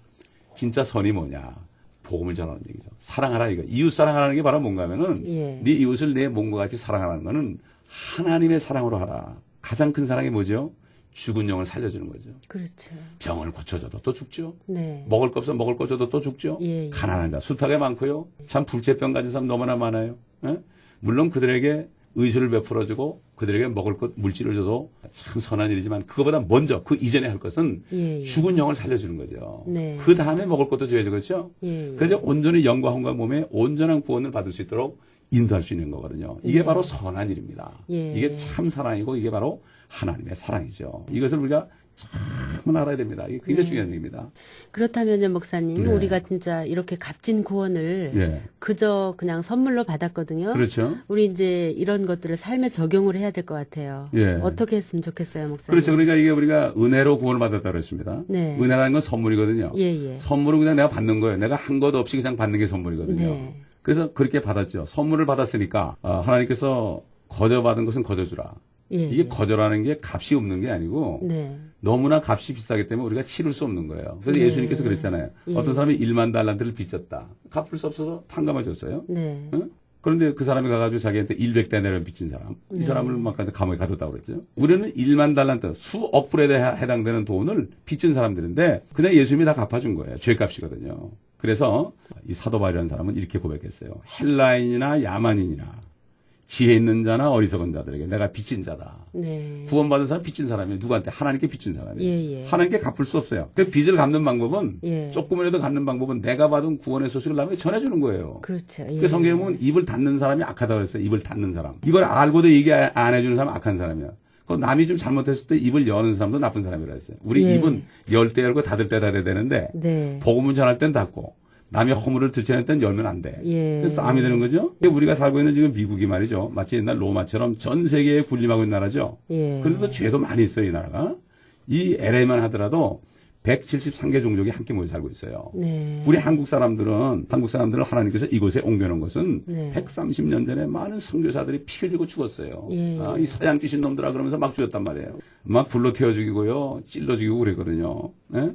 진짜 선이 뭐냐. 복음을 전하는 얘기죠. 사랑하라 이거. 이웃 사랑하라는 게 바로 뭔가 하면은 예. 네 이웃을 내 몸과 같이 사랑하라는 거는 하나님의 사랑으로 하라. 가장 큰 사랑이 뭐죠? 죽은 영을 살려주는 거죠. 그렇죠. 병을 고쳐줘도 또 죽죠. 네. 먹을 거 없어 먹을 거 줘도 또 죽죠. 예. 가난한 자 숱하게 많고요. 참 불치병 가진 사람 너무나 많아요. 예? 물론 그들에게 의술을 베풀어주고 그들에게 먹을 것 물질을 줘도 참 선한 일이지만 그거보다 먼저 그 이전에 할 것은 예. 죽은 영을 살려주는 거죠. 네. 그 다음에 먹을 것도 줘야죠. 그렇죠? 예. 그래서 온전히 영과 혼과 몸에 온전한 구원을 받을 수 있도록 인도할 수 있는 거거든요. 이게 네. 바로 선한 일입니다. 예. 이게 참 사랑이고 이게 바로 하나님의 사랑이죠. 이것을 우리가 참 알아야 됩니다. 이게 굉장히 중요한 얘기입니다. 그렇다면요, 목사님, 네. 우리가 진짜 이렇게 값진 구원을 예. 그저 그냥 선물로 받았거든요. 그렇죠. 우리 이제 이런 것들을 삶에 적용을 해야 될 것 같아요. 예. 어떻게 했으면 좋겠어요, 목사님? 그렇죠. 그러니까 이게 우리가 은혜로 구원을 받았다고 했습니다. 네. 은혜라는 건 선물이거든요. 예. 선물은 그냥 내가 받는 거예요. 내가 한 것도 없이 그냥 받는 게 선물이거든요. 네. 그래서 그렇게 받았죠. 선물을 받았으니까 하나님께서 거저받은 것은 거저주라. 예. 이게 거저라는 게 값이 없는 게 아니고 네. 너무나 값이 비싸기 때문에 우리가 치를 수 없는 거예요. 그래서 네. 예수님께서 그랬잖아요. 예. 어떤 사람이 1만 달란트를 빚졌다. 갚을 수 없어서 탕감해 줬어요. 네. 응? 그런데 그 사람이 가가지고 자기한테 100데나리온 빚진 사람. 이 사람을 막 감옥에 가뒀다고 그랬죠. 우리는 1만 달란트, 수억 불에 해당되는 돈을 빚진 사람들인데 그냥 예수님이 다 갚아준 거예요. 죄값이거든요. 그래서 이 사도 바울이라는 사람은 이렇게 고백했어요. 헬라인이나 야만인이나 지혜 있는 자나 어리석은 자들에게 내가 빚진 자다. 네. 구원받은 사람 빚진 사람이에요. 누구한테? 하나님께 빚진 사람이에요. 예. 하나님께 갚을 수 없어요. 그 빚을 갚는 방법은 예. 조금이라도 갚는 방법은 내가 받은 구원의 소식을 남에게 전해주는 거예요. 그렇죠. 예. 그 성경에 보면 입을 닫는 사람이 악하다고 했어요. 입을 닫는 사람. 이걸 알고도 얘기 안 해주는 사람은 악한 사람이야. 그 남이 좀 잘못했을 때 입을 여는 사람도 나쁜 사람이라 했어요. 우리 예. 입은 열 때 열고 닫을 때 닫아야 되는데 네. 복음을 전할 땐 닫고 남의 허물을 들춰낼 땐 열면 안 돼. 예. 그래서 싸움이 되는 거죠. 근데 우리가 살고 있는 지금 미국이 말이죠. 마치 옛날 로마처럼 전 세계에 군림하고 있는 나라죠. 예. 그런데도 죄도 많이 있어요, 이 나라가. 이 LA만 하더라도 173개 종족이 함께 모여 살고 있어요. 네. 우리 한국 사람들을 하나님께서 이곳에 옮겨놓은 것은 네. 130년 전에 많은 선교사들이 피 흘리고 죽었어요. 예. 이 서양 귀신 놈들아 그러면서 막 죽였단 말이에요. 막 불로 태워 죽이고요. 찔러 죽이고 그랬거든요. 예?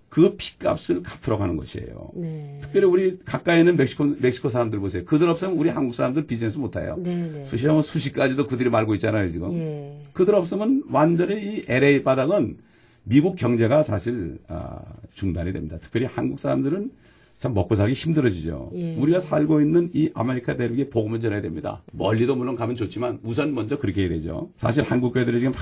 그 피값을 갚으러 가는 것이에요. 네. 특별히 우리 가까이 있는 멕시코 사람들 보세요. 그들 없으면 우리 한국 사람들 비즈니스 못해요. 네. 수시하면 수시까지도 그들이 말고 있잖아요, 지금. 예. 그들 없으면 완전히 이 LA 바닥은 미국 경제가 사실 중단이 됩니다. 특별히 한국 사람들은 참 먹고 살기 힘들어지죠. 예. 우리가 살고 있는 이 아메리카 대륙에 복음을 전해야 됩니다. 멀리도 물론 가면 좋지만 우선 먼저 그렇게 해야 되죠. 사실 한국 교회들이 지금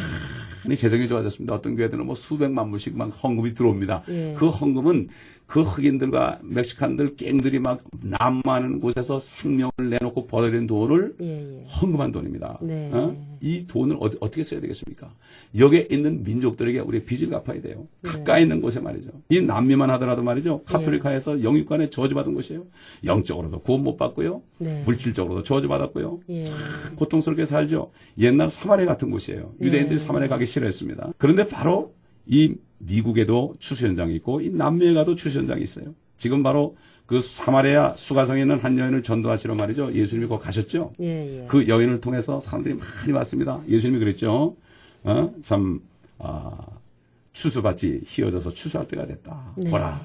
많이 재정이 좋아졌습니다. 어떤 교회들은 뭐 수백만 불씩 막 헌금이 들어옵니다. 예. 그 헌금은 그 흑인들과 멕시칸들 갱들이 막 난무하는 곳에서 생명을 내놓고 벌어들인 돈을 예. 헌금한 돈입니다. 네. 이 돈을 어떻게 써야 되겠습니까? 여기에 있는 민족들에게 우리 빚을 갚아야 돼요. 네. 가까이 있는 곳에 말이죠. 이 남미만 하더라도 말이죠. 카톨릭화에서 영육간에 저주받은 곳이에요. 영적으로도 구원 못 받고요. 네. 물질적으로도 저주받았고요. 예. 고통스럽게 살죠. 옛날 사마리아 같은 곳이에요. 유대인들이 사마리아 가기 싫어했습니다. 그런데 바로 이 미국에도 추수 현장이 있고 이 남미에 가도 추수 현장이 있어요. 지금 바로 그 사마리아 수가성에 있는 한 여인을 전도하시러 말이죠. 예수님이 거기 가셨죠. 예, 예. 그 여인을 통해서 사람들이 많이 왔습니다. 예수님이 그랬죠. 추수밭이 휘어져서 추수할 때가 됐다. 네. 보라.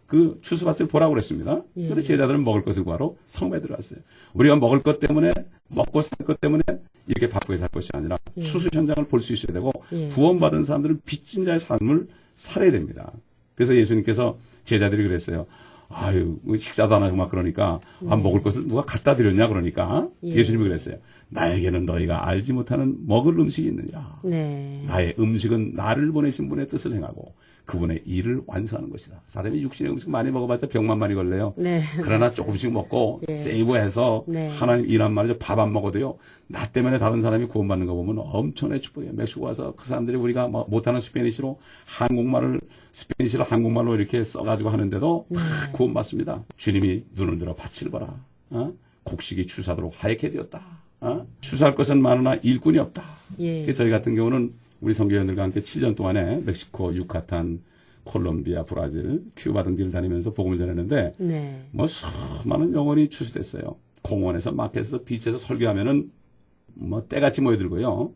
그 추수밭을 보라고 그랬습니다. 예. 그런데 제자들은 먹을 것을 구하러 성배에 들어갔어요. 우리가 먹을 것 때문에 먹고 살 것 때문에 이렇게 바쁘게 살 것이 아니라 예. 추수 현장을 볼 수 있어야 되고 예. 구원받은 사람들은 빚진 자의 삶을 살아야 됩니다. 그래서 예수님께서 제자들이 그랬어요. 아유, 식사도 안 하고 막 그러니까, 먹을 것을 누가 갖다 드렸냐 그러니까, 예. 예수님이 그랬어요. 나에게는 너희가 알지 못하는 먹을 음식이 있느니라. 네. 나의 음식은 나를 보내신 분의 뜻을 행하고, 그분의 일을 완수하는 것이다. 사람이 육신의 음식 많이 먹어봤자 병만 많이 걸려요. 네. 그러나 조금씩 먹고, 예. 세이브해서, 네. 하나님 일한 말이죠. 밥 안 먹어도요, 나 때문에 다른 사람이 구원받는 거 보면 엄청나게 축복이에요. 멕시코 와서 그 사람들이 우리가 못하는 스페니시로 스페니시로 한국말로 이렇게 써가지고 하는데도 다 구원받습니다. 주님이 눈을 들어 밭을 봐라. 곡식이 추수하도록 하얗게 되었다. 추수할 것은 많으나 일꾼이 없다. 예. 저희 같은 경우는 우리 선교원들과 함께 7년 동안에 멕시코, 유카탄, 콜롬비아, 브라질, 큐바 등지를 다니면서 복음을 전했는데 네. 수많은 영혼이 추수됐어요. 공원에서 마켓에서 비치에서 설교하면은 때같이 모여들고요.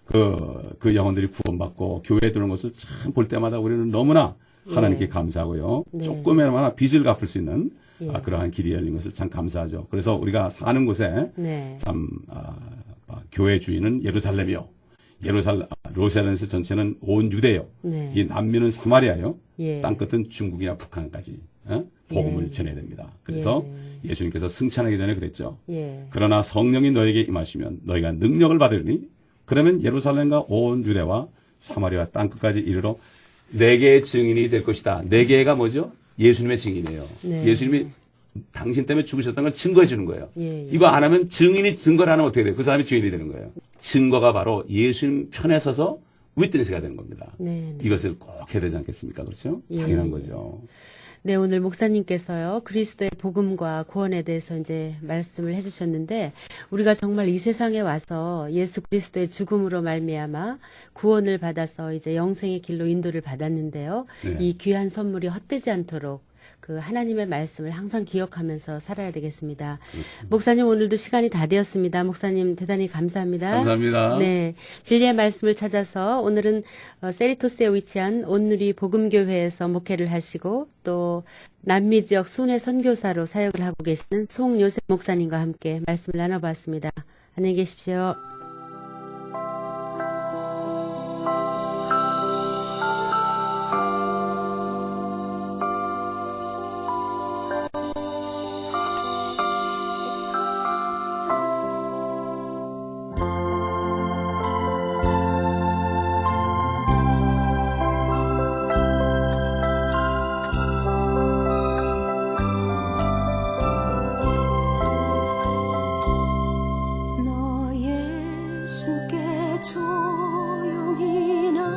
그 영혼들이 구원받고 교회에 들어오는 것을 참 볼 때마다 우리는 너무나 하나님께 감사하고요. 네. 조금이나마 빚을 갚을 수 있는 예. 그러한 길이 열린 것을 참 감사하죠. 그래서 우리가 사는 곳에 네. 참 교회 주인은 예루살렘이요. 로사덴스 전체는 온 유대요. 네. 이 남미는 사마리아요. 예. 땅끝은 중국이나 북한까지 복음을 네. 전해야 됩니다. 그래서 예수님께서 승천하기 전에 그랬죠. 예. 그러나 성령이 너에게 임하시면 너희가 능력을 받으리니 그러면 예루살렘과 온 유대와 사마리아 땅끝까지 이르러 네 개의 증인이 될 것이다. 네 개가 뭐죠? 예수님의 증인이에요. 네. 예수님이 당신 때문에 죽으셨다는 걸 증거해 주는 거예요. 예, 예. 이거 안 하면 증거를 안 하면 어떻게 돼요? 그 사람이 주인이 되는 거예요. 증거가 바로 예수님 편에 서서 위트니스가 되는 겁니다. 네, 네. 이것을 꼭 해야 되지 않겠습니까? 그렇죠? 예. 당연한 거죠. 네, 오늘 목사님께서요, 그리스도의 복음과 구원에 대해서 이제 말씀을 해주셨는데, 우리가 정말 이 세상에 와서 예수 그리스도의 죽음으로 말미암아 구원을 받아서 이제 영생의 길로 인도를 받았는데요. 네. 이 귀한 선물이 헛되지 않도록 그 하나님의 말씀을 항상 기억하면서 살아야 되겠습니다. 목사님 오늘도 시간이 다 되었습니다. 목사님 대단히 감사합니다. 감사합니다. 네, 진리의 말씀을 찾아서 오늘은 세리토스에 위치한 온누리 복음교회에서 목회를 하시고 또 남미 지역 순회 선교사로 사역을 하고 계시는 송요셉 목사님과 함께 말씀을 나눠봤습니다. 안녕히 계십시오. 너 예수께 조용히 나가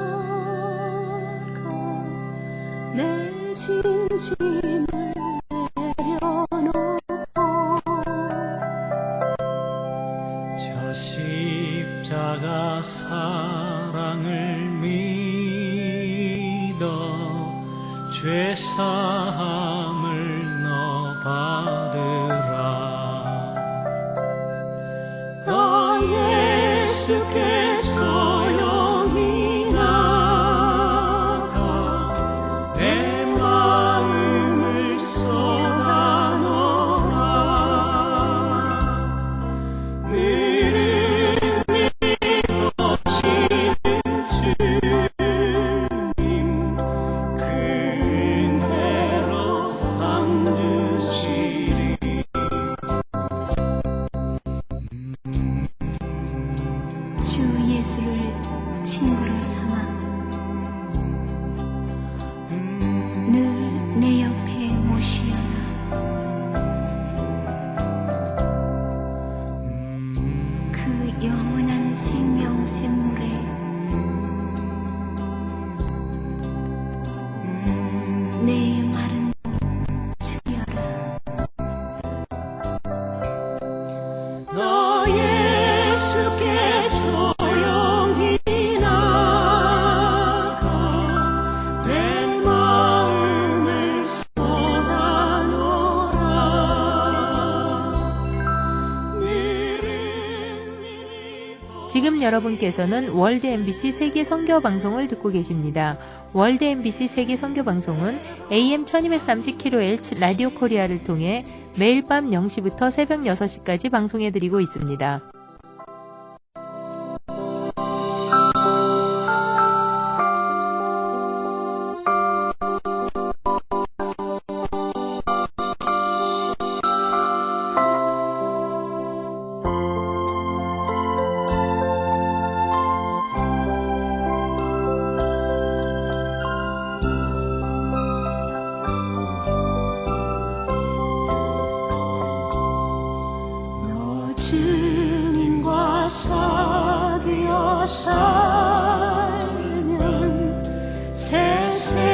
내 진심을 내려놓고 저 십자가 사랑을 믿어 죄사함을 너 받으라. 너 예수께 조용히 나가 내 마음을 쏟아놓으라. 너를 주님 그 은혜로 삼으시리. 주 예수를 친구로 삼아 늘 내 옆에 모시어라. 그 영원한 생명 샘물에 내 마른 몸 주여라. 너 예수께 조용히 나가 지금 여러분께서는 월드 MBC 세계 선교 방송을 듣고 계십니다. 월드 MBC 세계 선교 방송은 AM 1230kHz 라디오 코리아를 통해 매일 밤 0시부터 새벽 6시까지 방송해드리고 있습니다. 너 주님과 사귀어 살면 세세